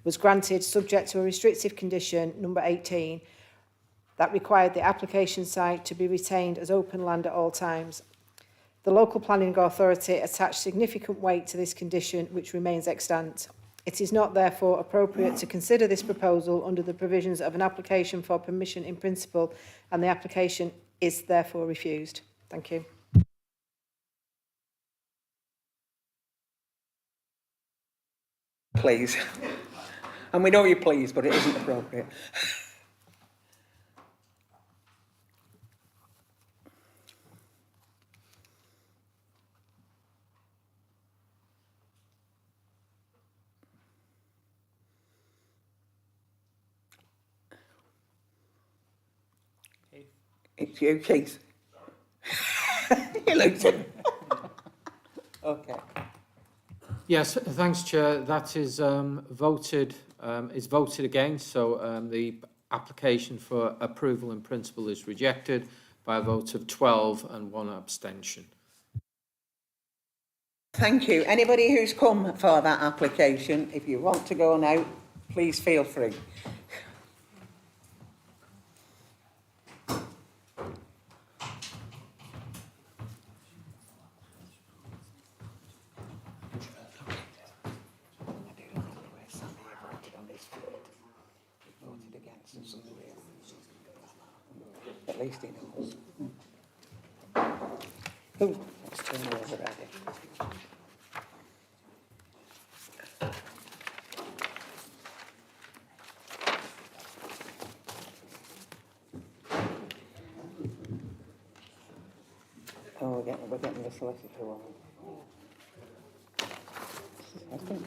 was granted subject to a restrictive condition number 18 that required the application site to be retained as open land at all times. The local planning authority attached significant weight to this condition, which remains extant. It is not therefore appropriate to consider this proposal under the provisions of an application for permission in principle, and the application is therefore refused. Thank you. Please. And we know you're pleased, but it isn't appropriate. It's you, Keith. You looked at Okay. Yes, thanks, Chair. That is voted against, so the application for approval in principle is rejected by a vote of 12 and 1 abstention. Thank you. Anybody who's come for that application, if you want to go now, please feel free. At least he knows. Oh, let's turn over at it. Oh, we're getting the solicitor one. I think.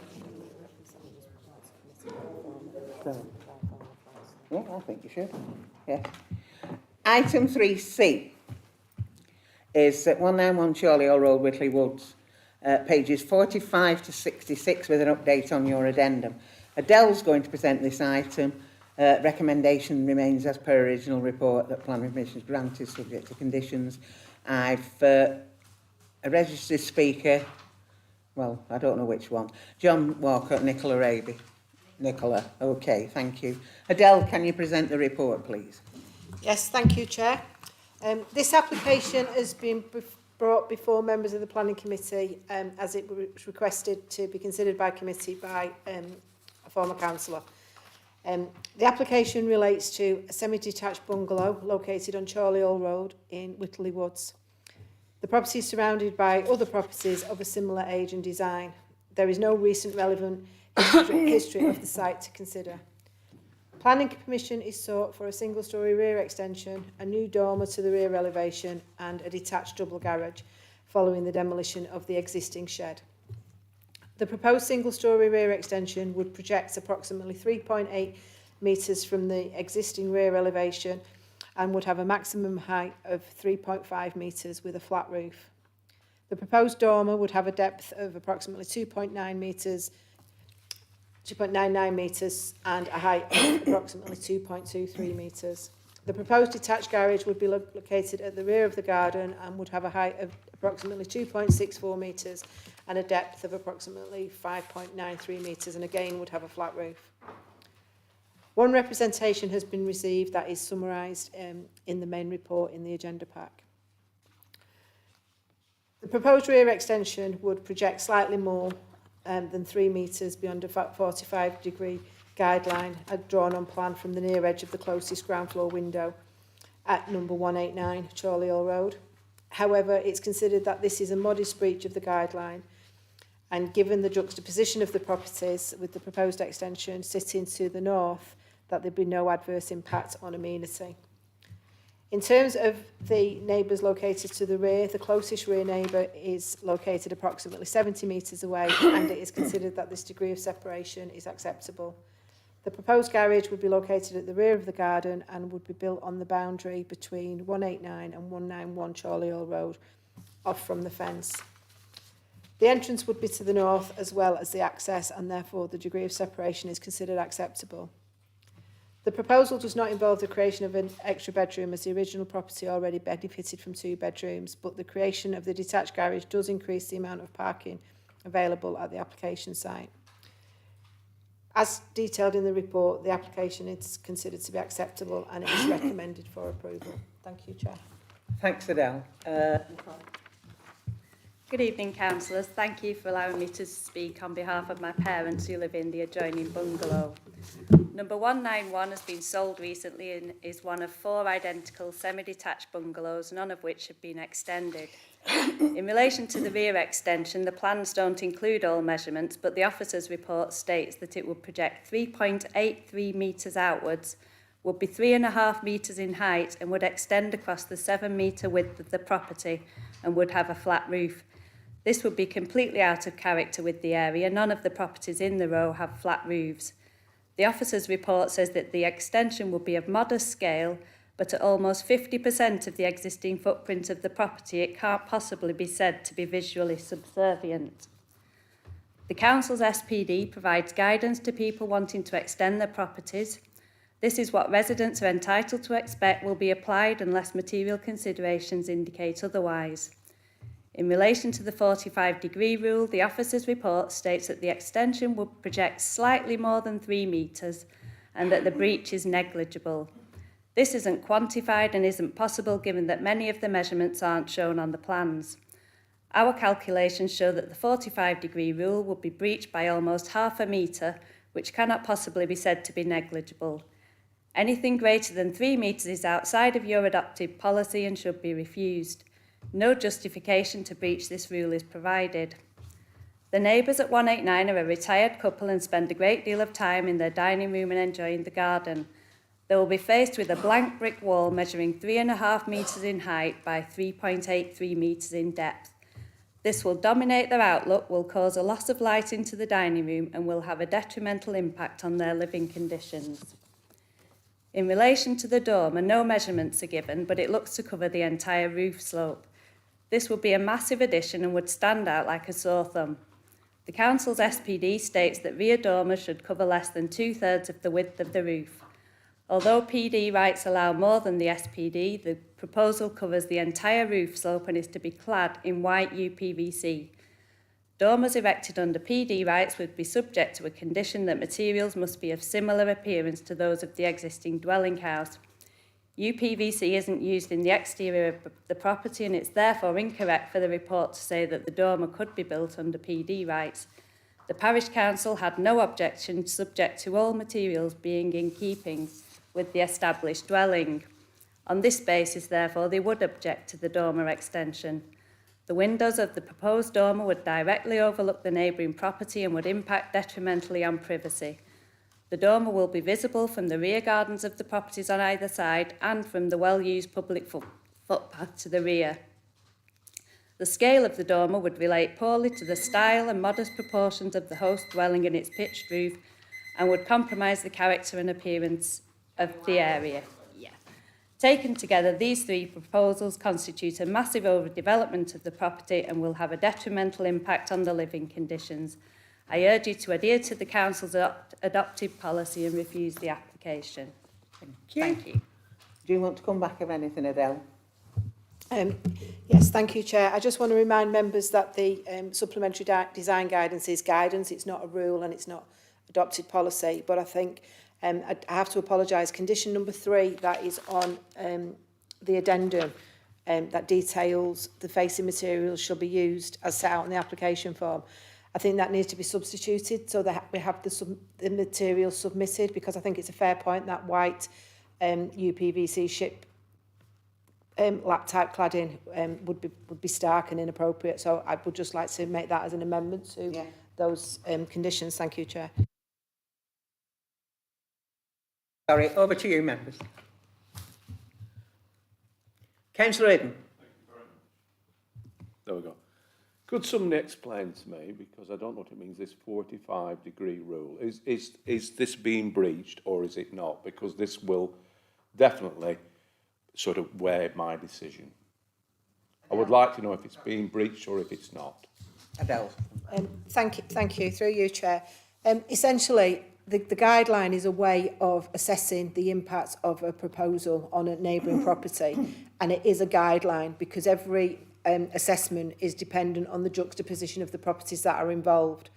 So, yeah, I think you should. Yes. Item 3C is 191 Chorley Road, Whittle-Le-Woods, pages 45 to 66 with an update on your addendum. Adele's going to present this item. Recommendation remains as per original report that planning permission is granted subject to conditions. I've a registered speaker, well, I don't know which one, John Walker, Nicola Raby. Nicola, okay, thank you. Adele, can you present the report, please? Yes, thank you, Chair. This application has been brought before members of the Planning Committee as it was requested to be considered by committee by a former councillor. The application relates to a semi-detached bungalow located on Chorley Road in Whittle-Le-Woods. The property is surrounded by other properties of a similar age and design. There is no recent relevant history of the site to consider. Planning permission is sought for a single-storey rear extension, a new dormer to the rear elevation and a detached double garage following the demolition of the existing shed. The proposed single-storey rear extension would project approximately 3.8 metres from the existing rear elevation and would have a maximum height of 3.5 metres with a flat roof. The proposed dormer would have a depth of approximately 2.99 metres and a height of approximately 2.23 metres. The proposed detached garage would be located at the rear of the garden and would have a height of approximately 2.64 metres and a depth of approximately 5.93 metres, and again would have a flat roof. One representation has been received that is summarised in the main report in the agenda pack. The proposed rear extension would project slightly more than 3 metres beyond a 45-degree guideline drawn on plan from the near edge of the closest ground floor window at number 189 Chorley Road. However, it's considered that this is a modest breach of the guideline And given the juxtaposition of the properties with the proposed extension sitting to the north, that there'd be no adverse impact on amenity. In terms of the neighbours located to the rear, the closest rear neighbour is located approximately 70 metres away, and it is considered that this degree of separation is acceptable. The proposed garage would be located at the rear of the garden and would be built on the boundary between 189 and 191 Chorley Road, off from the fence. The entrance would be to the north as well as the access, and therefore the degree of separation is considered acceptable. The proposal does not involve the creation of an extra bedroom, as the original property already benefited from 2 bedrooms, but the creation of the detached garage does increase the amount of parking available at the application site. As detailed in the report, the application is considered to be acceptable and it is recommended for approval. Thank you, Chair. Thanks, Adele. Good evening, councillors. Thank you for allowing me to speak on behalf of my parents who live in the adjoining bungalow. Number 191 has been sold recently and is one of 4 identical semi-detached bungalows, none of which have been extended. In relation to the rear extension, the plans don't include all measurements, but the officer's report states that it would project 3.83 metres outwards, would be 3.5 metres in height and would extend across the 7-metre width of the property and would have a flat roof. This would be completely out of character with the area. None of the properties in the row have flat roofs. The officer's report says that the extension will be of modest scale, but at almost 50% of the existing footprint of the property, it can't possibly be said to be visually subservient. The council's SPD provides guidance to people wanting to extend their properties. This is what residents are entitled to expect will be applied unless material considerations indicate otherwise. In relation to the 45-degree rule, the officer's report states that the extension would project slightly more than 3 metres and that the breach is negligible. This isn't quantified and isn't possible given that many of the measurements aren't shown on the plans. Our calculations show that the 45-degree rule would be breached by almost 0.5 metre, which cannot possibly be said to be negligible. Anything greater than 3 metres is outside of your adopted policy and should be refused. No justification to breach this rule is provided. The neighbours at 189 are a retired couple and spend a great deal of time in their dining room and enjoying the garden. They will be faced with a blank brick wall measuring 3.5 metres in height by 3.83 metres in depth. This will dominate their outlook, will cause a loss of light into the dining room and will have a detrimental impact on their living conditions. In relation to the dormer, no measurements are given, but it looks to cover the entire roof slope. This would be a massive addition and would stand out like a sore thumb. The council's SPD states that rear dormers should cover less than 2/3 of the width of the roof. Although PD rights allow more than the SPD, the proposal covers the entire roof slope and is to be clad in white UPVC. Dormers erected under PD rights would be subject to a condition that materials must be of similar appearance to those of the existing dwelling house. UPVC isn't used in the exterior of the property and it's therefore incorrect for the report to say that the dormer could be built under PD rights. The parish council had no objection subject to all materials being in keeping with the established dwelling. On this basis, therefore, they would object to the dormer extension. The windows of the proposed dormer would directly overlook the neighbouring property and would impact detrimentally on privacy. The dormer will be visible from the rear gardens of the properties on either side and from the well-used public footpath to the rear. The scale of the dormer would relate poorly to the style and modest proportions of the host dwelling and its pitched roof and would compromise the character and appearance of the area. Taken together, these 3 proposals constitute a massive overdevelopment of the property and will have a detrimental impact on the living conditions. I urge you to adhere to the council's adopted policy and refuse the application. Thank you. Do you want to come back of anything, Adele? Yes, thank you, Chair. I just want to remind members that the supplementary design guidance is guidance. It's not a rule and it's not adopted policy. But I think I have to apologise. Condition number 3, that is on the addendum, that details the facing materials shall be used as set out in the application form. I think that needs to be substituted so that we have the material submitted, because I think it's a fair point that white UPVC ship lap type cladding would be stark and inappropriate. So I would just like to make that as an amendment to those conditions. Thank you, Chair. Sorry, over to you, members. Councillor Eden. There we go. Could somebody explain to me, because I don't know what it means, this 45-degree rule? Is this being breached or is it not? Because this will definitely sort of weigh my decision. I would like to know if it's being breached or if it's not. Adele. Thank you. Through you, Chair. Essentially, the guideline is a way of assessing the impact of a proposal on a neighbouring property, and it is a guideline because every assessment is dependent on the juxtaposition of the properties that are involved.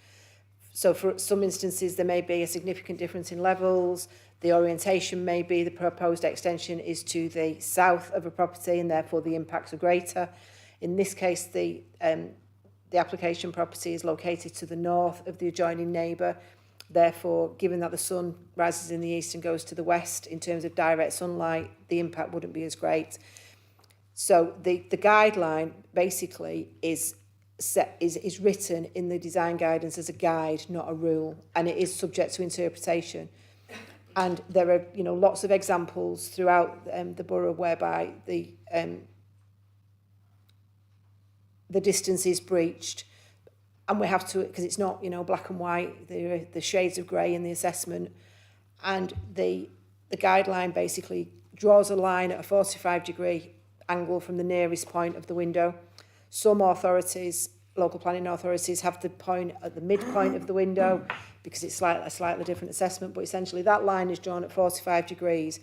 So for some instances, there may be a significant difference in levels. The orientation may be the proposed extension is to the south of a property and therefore the impacts are greater. In this case, the application property is located to the north of the adjoining neighbour. Therefore, given that the sun rises in the east and goes to the west, in terms of direct sunlight, the impact wouldn't be as great. So the guideline basically is written in the design guidance as a guide, not a rule, and it is subject to interpretation. And there are, lots of examples throughout the borough whereby the distance is breached, and we have to, because it's not, black and white. There are the shades of grey in the assessment, and the guideline basically draws a line at a 45-degree angle from the nearest point of the window. Some authorities, local planning authorities, have the point at the midpoint of the window because it's a slightly different assessment, but essentially that line is drawn at 45 degrees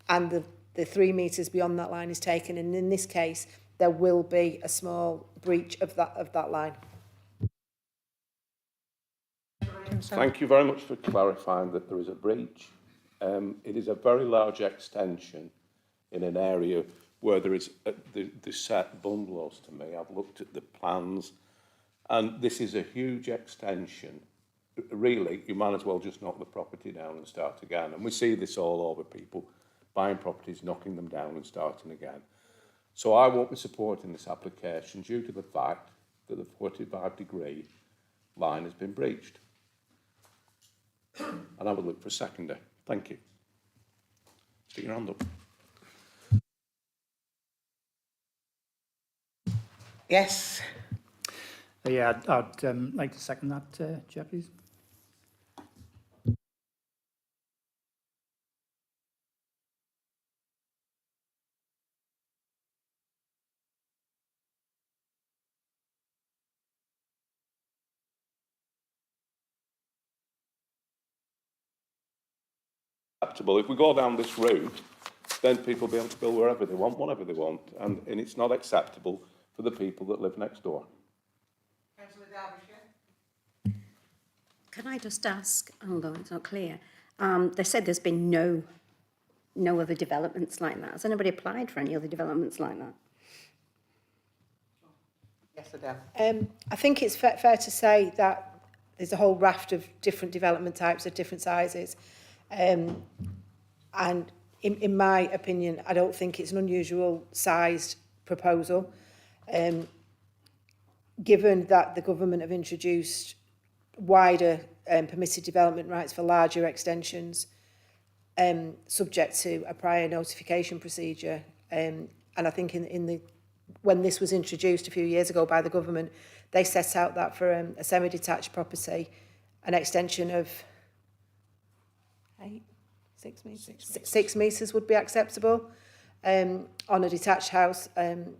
and the 3 metres beyond that line is taken, and in this case there will be a small breach of that line. Thank you very much for clarifying that there is a breach. It is a very large extension in an area where there is the set bungalows to me. I've looked at the plans, and this is a huge extension. Really, you might as well just knock the property down and start again. And we see this all over, people buying properties, knocking them down and starting again. So I won't be supporting this application due to the fact that the 45-degree line has been breached. And I would look for a seconder. Thank you. Stick your hand up. Yes. Yeah, I'd like to second that, Chair, please. Acceptable. If we go down this route, then people will be able to build wherever they want, whatever they want, and it's not acceptable for the people that live next door. Councillor Derbyshire. Can I just ask, although it's not clear, they said there's been no other developments like that. Has anybody applied for any other developments like that? Yes, Adele. I think it's fair to say that there's a whole raft of different development types of different sizes. And in my opinion, I don't think it's an unusual sized proposal. Given that the government have introduced wider permitted development rights for larger extensions, subject to a prior notification procedure. And I think when this was introduced a few years ago by the government, they set out that for a semi-detached property, an extension of 6 metres would be acceptable. On a detached house, an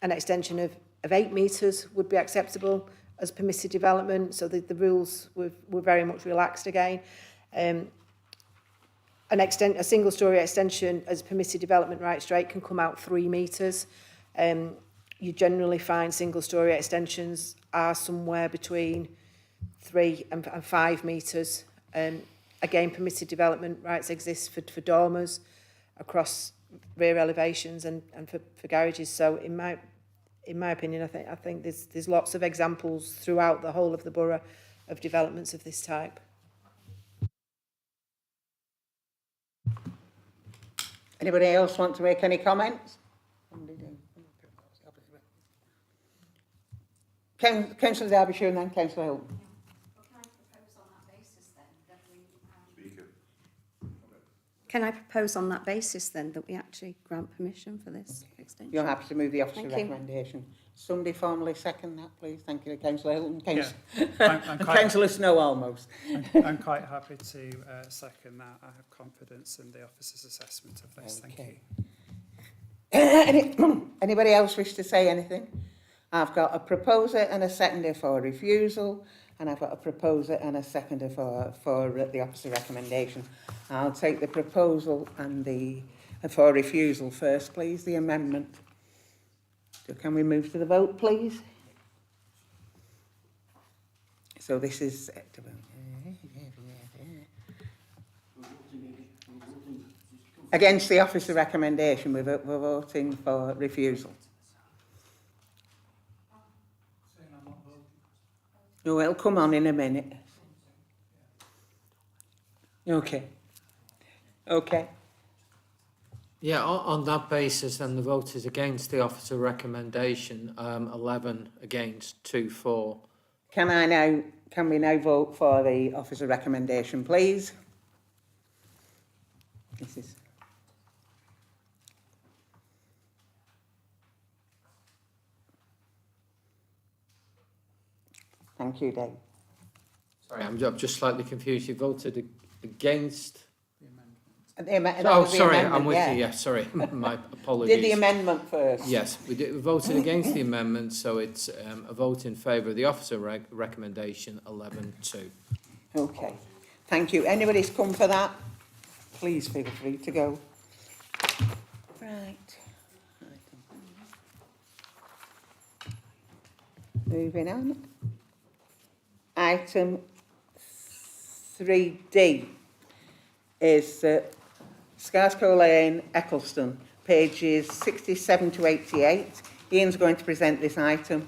extension of 8 metres would be acceptable as permitted development. So the rules were very much relaxed again. A single-storey extension as permitted development right straight can come out 3 metres. You generally find single-storey extensions are somewhere between 3 and 5 metres. Again, permitted development rights exist for dormers across rear elevations and for garages. So in my opinion, I think there's lots of examples throughout the whole of the borough of developments of this type. Anybody else want to make any comments? Councillor Derbyshire and then Councillor Hilton. Can I propose on that basis then that we actually grant permission for this extension? You're happy to move the officer Thank you. recommendation. Somebody formally second that, please. Thank you, Councillor Hilton. I'm quite- Councillor Snow almost. I'm quite happy to second that. I have confidence in the officer's assessment of this. Thank you. Anybody else wish to say anything? I've got a proposer and a seconder for refusal, and I've got a proposer and a seconder for the officer recommendation. I'll take the proposal and the for refusal first, please, the amendment. So can we move to the vote, please? So this is... Against the officer recommendation, we're voting for refusal. No, it'll come on in a minute. Okay. Okay. Yeah, on that basis, then the vote is against the officer recommendation, 11 against, 2 for. Can we now vote for the officer recommendation, please? This is... Thank you, Dave. Sorry, I'm just slightly confused. You voted against... Sorry, I'm with you. Yeah, sorry. My apologies. Did the amendment first? Yes, we voted against the amendment, so it's a vote in favour of the officer recommendation, 11-2. Okay. Thank you. Anybody's come for that? Please feel free to go. Right. Moving on. Item 3D is Sarscow Lane, Eccleston, pages 67 to 88. Ian's going to present this item.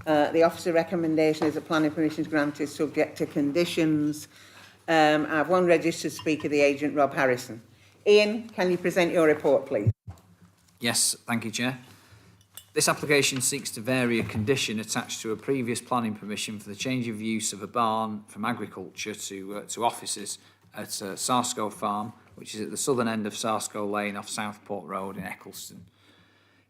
The officer recommendation is that planning permission is granted subject to conditions. I have one registered speaker, the agent Rob Harrison. Ian, can you present your report, please? Yes, thank you, Chair. This application seeks to vary a condition attached to a previous planning permission for the change of use of a barn from agriculture to offices at Sarscow Farm, which is at the southern end of Sarscow Lane off Southport Road in Eccleston.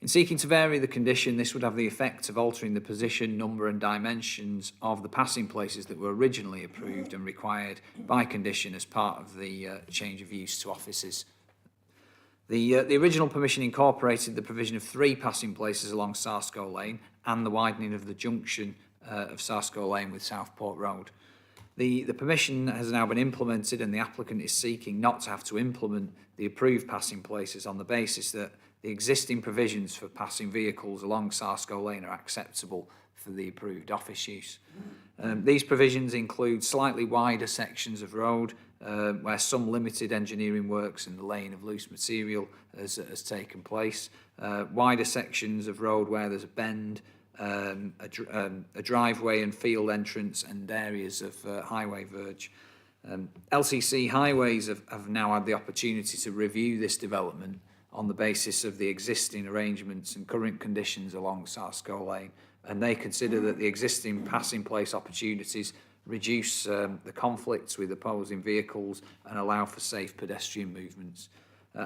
In seeking to vary the condition, this would have the effect of altering the position, number and dimensions of the passing places that were originally approved and required by condition as part of the change of use to offices. The original permission incorporated the provision of 3 passing places along Sarscow Lane and the widening of the junction of Sarscow Lane with Southport Road. The permission has now been implemented and the applicant is seeking not to have to implement the approved passing places on the basis that the existing provisions for passing vehicles along Sarscow Lane are acceptable for the approved office use. These provisions include slightly wider sections of road where some limited engineering works in the lane of loose material has taken place, wider sections of road where there's a bend, a driveway and field entrance and areas of highway verge. LCC Highways have now had the opportunity to review this development on the basis of the existing arrangements and current conditions along Sarscow Lane, and they consider that the existing passing place opportunities reduce the conflicts with opposing vehicles and allow for safe pedestrian movements.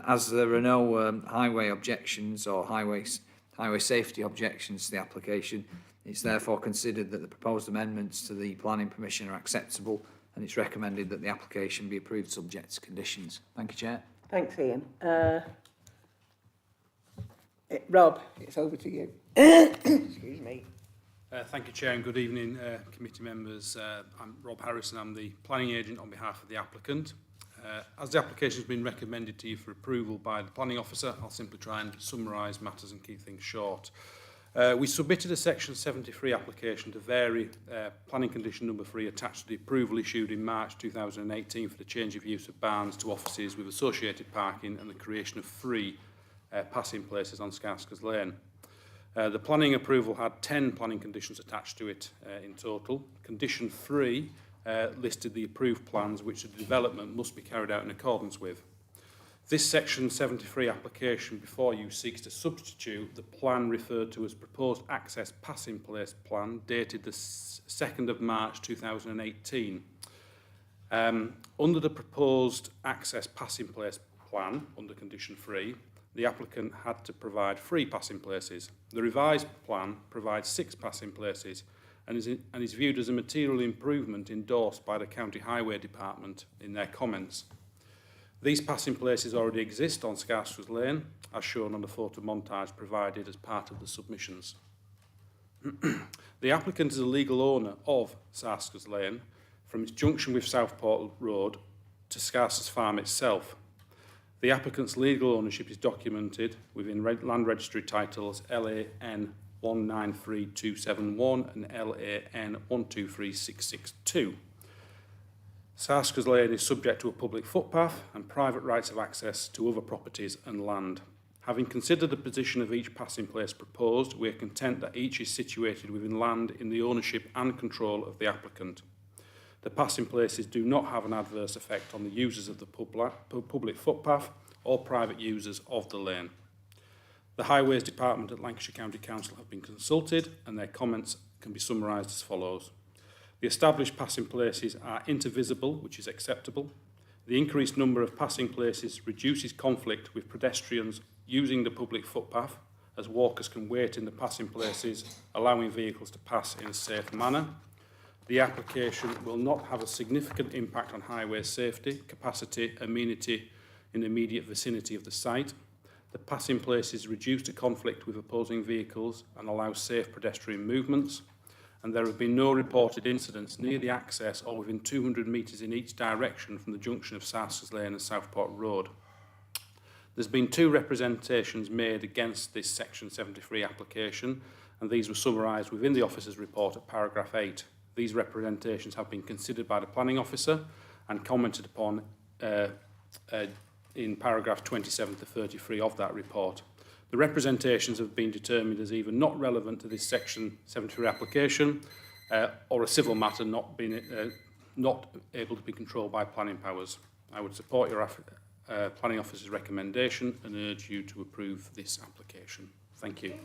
As there are no highway objections or highway safety objections to the application, it's therefore considered that the proposed amendments to the planning permission are acceptable, and it's recommended that the application be approved subject to conditions. Thank you, Chair. Thanks, Ian. Rob, it's over to you. Excuse me. Thank you, Chair, and good evening, committee members. I'm Rob Harrison. I'm the planning agent on behalf of the applicant. As the application has been recommended to you for approval by the planning officer, I'll simply try and summarise matters and keep things short. We submitted a Section 73 application to vary planning condition number 3 attached to the approval issued in March 2018 for the change of use of barns to offices with associated parking and the creation of 3 passing places on Sarscow Lane. The planning approval had 10 planning conditions attached to it in total. Condition 3 listed the approved plans which the development must be carried out in accordance with. This Section 73 application before you seeks to substitute the plan referred to as Proposed Access Passing Place Plan dated the 2nd of March 2018. Under the Proposed Access Passing Place Plan, under Condition 3, the applicant had to provide 3 passing places. The revised plan provides 6 passing places and is viewed as a material improvement endorsed by the County Highway Department in their comments. These passing places already exist on Sarscow Lane, as shown on the photo montage provided as part of the submissions. The applicant is a legal owner of Sarscow Lane from its junction with Southport Road to Sarscow Farm itself. The applicant's legal ownership is documented within land registry titles LAN 193271 and LAN 123662. Sarscow Lane is subject to a public footpath and private rights of access to other properties and land. Having considered the position of each passing place proposed, we are content that each is situated within land in the ownership and control of the applicant. The passing places do not have an adverse effect on the users of the public footpath or private users of the lane. The Highways Department at Lancashire County Council have been consulted and their comments can be summarised as follows. The established passing places are intervisible, which is acceptable. The increased number of passing places reduces conflict with pedestrians using the public footpath, as walkers can wait in the passing places, allowing vehicles to pass in a safe manner. The application will not have a significant impact on highway safety, capacity, amenity in the immediate vicinity of the site. The passing places reduce the conflict with opposing vehicles and allow safe pedestrian movements. And there have been no reported incidents near the access or within 200 metres in each direction from the junction of Sarscow Lane and Southport Road. There's been 2 representations made against this Section 73 application, and these were summarised within the officer's report at paragraph 8. These representations have been considered by the planning officer and commented upon in paragraph 27 to 33 of that report. The representations have been determined as either not relevant to this Section 73 application or a civil matter not able to be controlled by planning powers. I would support your planning officer's recommendation and urge you to approve this application. Thank you.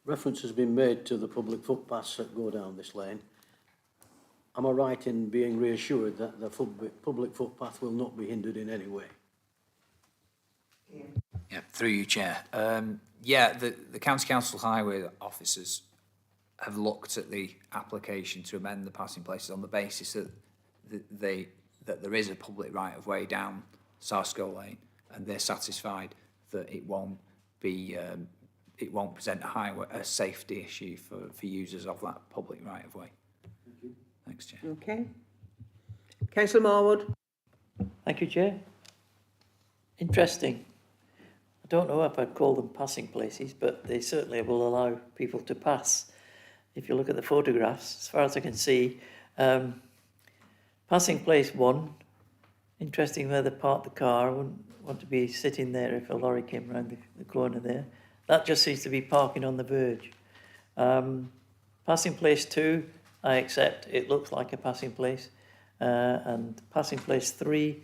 Reference has been made to the public footpaths that go down this lane. Am I right in being reassured that the public footpath will not be hindered in any way? Yeah, through you, Chair. Yeah, the County Council Highway officers have looked at the application to amend the passing places on the basis that there is a public right-of-way down Sarscow Lane, and they're satisfied that it won't present a safety issue for users of that public right-of-way. Thank you. Thanks, Chair. Okay. Councillor Marwood. Thank you, Chair. Interesting. I don't know if I'd call them passing places, but they certainly will allow people to pass. If you look at the photographs, as far as I can see, passing place 1, interesting where they parked the car. I wouldn't want to be sitting there if a lorry came around the corner there. That just seems to be parking on the verge. Passing place 2, I accept, it looks like a passing place. And passing place 3,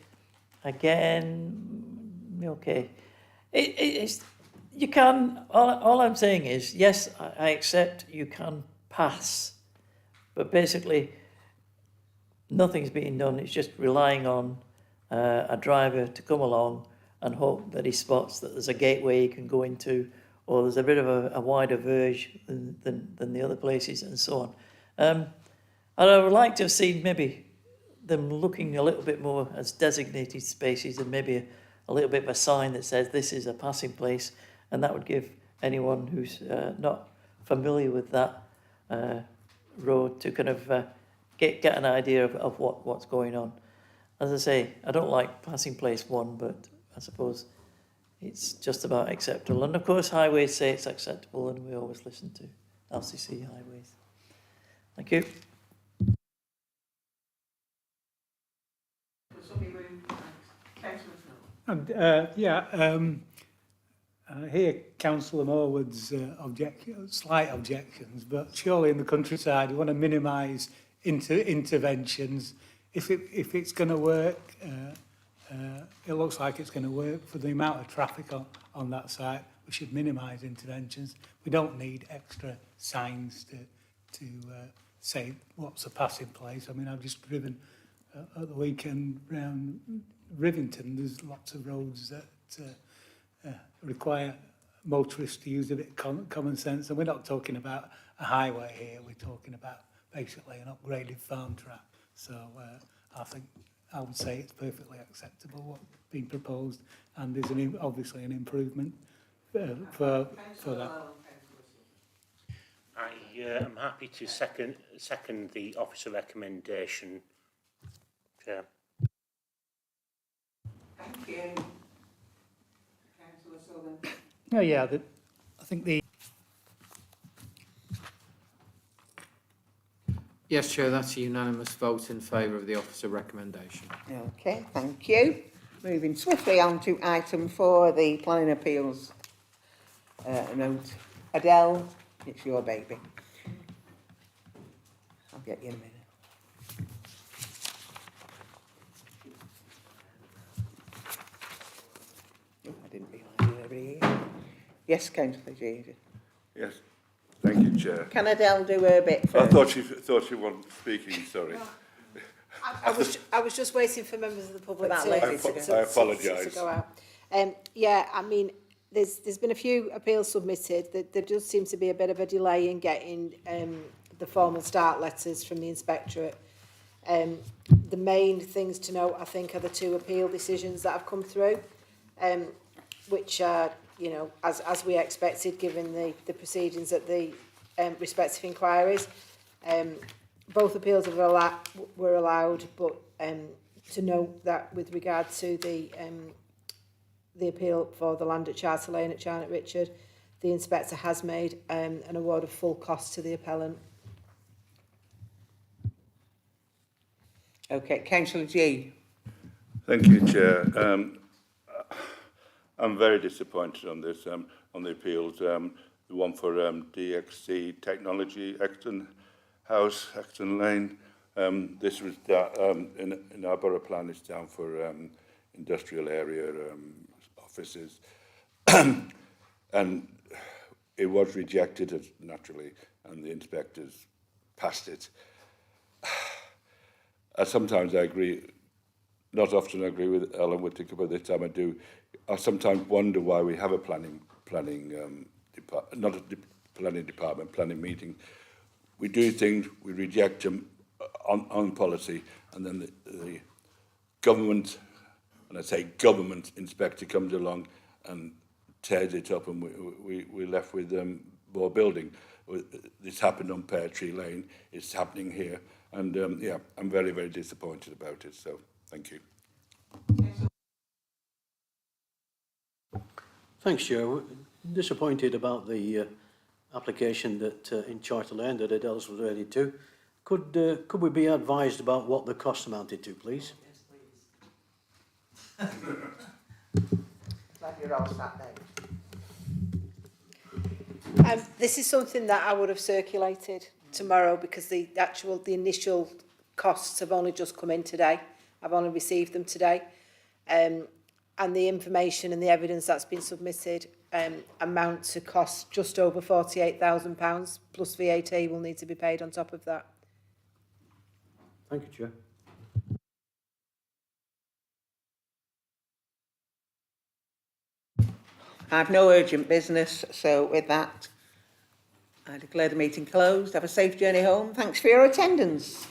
again, okay. It's you can, all I'm saying is, yes, I accept you can pass, but basically nothing's being done. It's just relying on a driver to come along and hope that he spots that there's a gateway he can go into, or there's a bit of a wider verge than the other places, and so on. And I would like to have seen maybe them looking a little bit more as designated spaces, and maybe a little bit of a sign that says this is a passing place, and that would give anyone who's not familiar with that road to kind of get an idea of what's going on. As I say, I don't like passing place 1, but I suppose it's just about acceptable. And of course, highways say it's acceptable, and we always listen to LCC highways. Thank you. I hear Councillor Morwood's slight objections, but surely in the countryside we want to minimise interventions. If it's going to work, it looks like it's going to work for the amount of traffic on that site. We should minimise interventions. We don't need extra signs to say what's a passing place. I mean, I've just driven at the weekend round Rivington. There's lots of roads that require motorists to use a bit of common sense. And we're not talking about a highway here. We're talking about basically an upgraded farm track. So I would say it's perfectly acceptable what's being proposed, and there's obviously an improvement for that. I am happy to second the officer recommendation, Chair. Thank you. Councillor Sullivan. Oh yeah, I think the Yes, Chair, that's a unanimous vote in favour of the officer recommendation. Okay, thank you. Moving swiftly on to item 4, the planning appeals note. Adele, it's your baby. I'll get you in a minute. Oh, I didn't realise everybody here. Yes, Councillor Jade. Yes, thank you, Chair. Can Adele do her bit first? I thought she wasn't speaking, sorry. I was just waiting for members of the public I apologise. to go out. Yeah, I mean, there's been a few appeals submitted. There does seem to be a bit of a delay in getting the formal start letters from the inspectorate. The main things to note, I think, are the 2 appeal decisions that have come through, which are, you know, as we expected, given the proceedings at the respective inquiries. Both appeals were allowed, but to note that with regard to the appeal for the land at Charter Lane at Charnock Richard, the inspector has made an award of full cost to the appellant. Okay, Councillor G. Thank you, Chair. I'm very disappointed on this, on the appeals. The one for DXC Technology, Euxton House, Euxton Lane. This was in our borough plan. It's down for industrial area offices, and it was rejected naturally, and the inspectors passed it. Sometimes I agree. Not often I agree with Ellen Whittaker, but this time I do. I sometimes wonder why we have a planning planning meeting. We do things, we reject them on policy, and then the government, and I say government inspector, comes along and tears it up, and we're left with more building. This happened on Pear Tree Lane. It's happening here, and yeah, I'm very, very disappointed about it. So, thank you. Thanks, Chair. We're disappointed about the application that in Charter Lane that Adele's was ready to. Could we be advised about what the cost amounted to, please? Yes, please. Glad you're all sat there. This is something that I would have circulated tomorrow, because the initial costs have only just come in today. I've only received them today. And the information and the evidence that's been submitted amount to cost just over £48,000, plus VAT will need to be paid on top of that. Thank you, Chair. I have no urgent business, so with that, I declare the meeting closed. Have a safe journey home. Thanks for your attendance.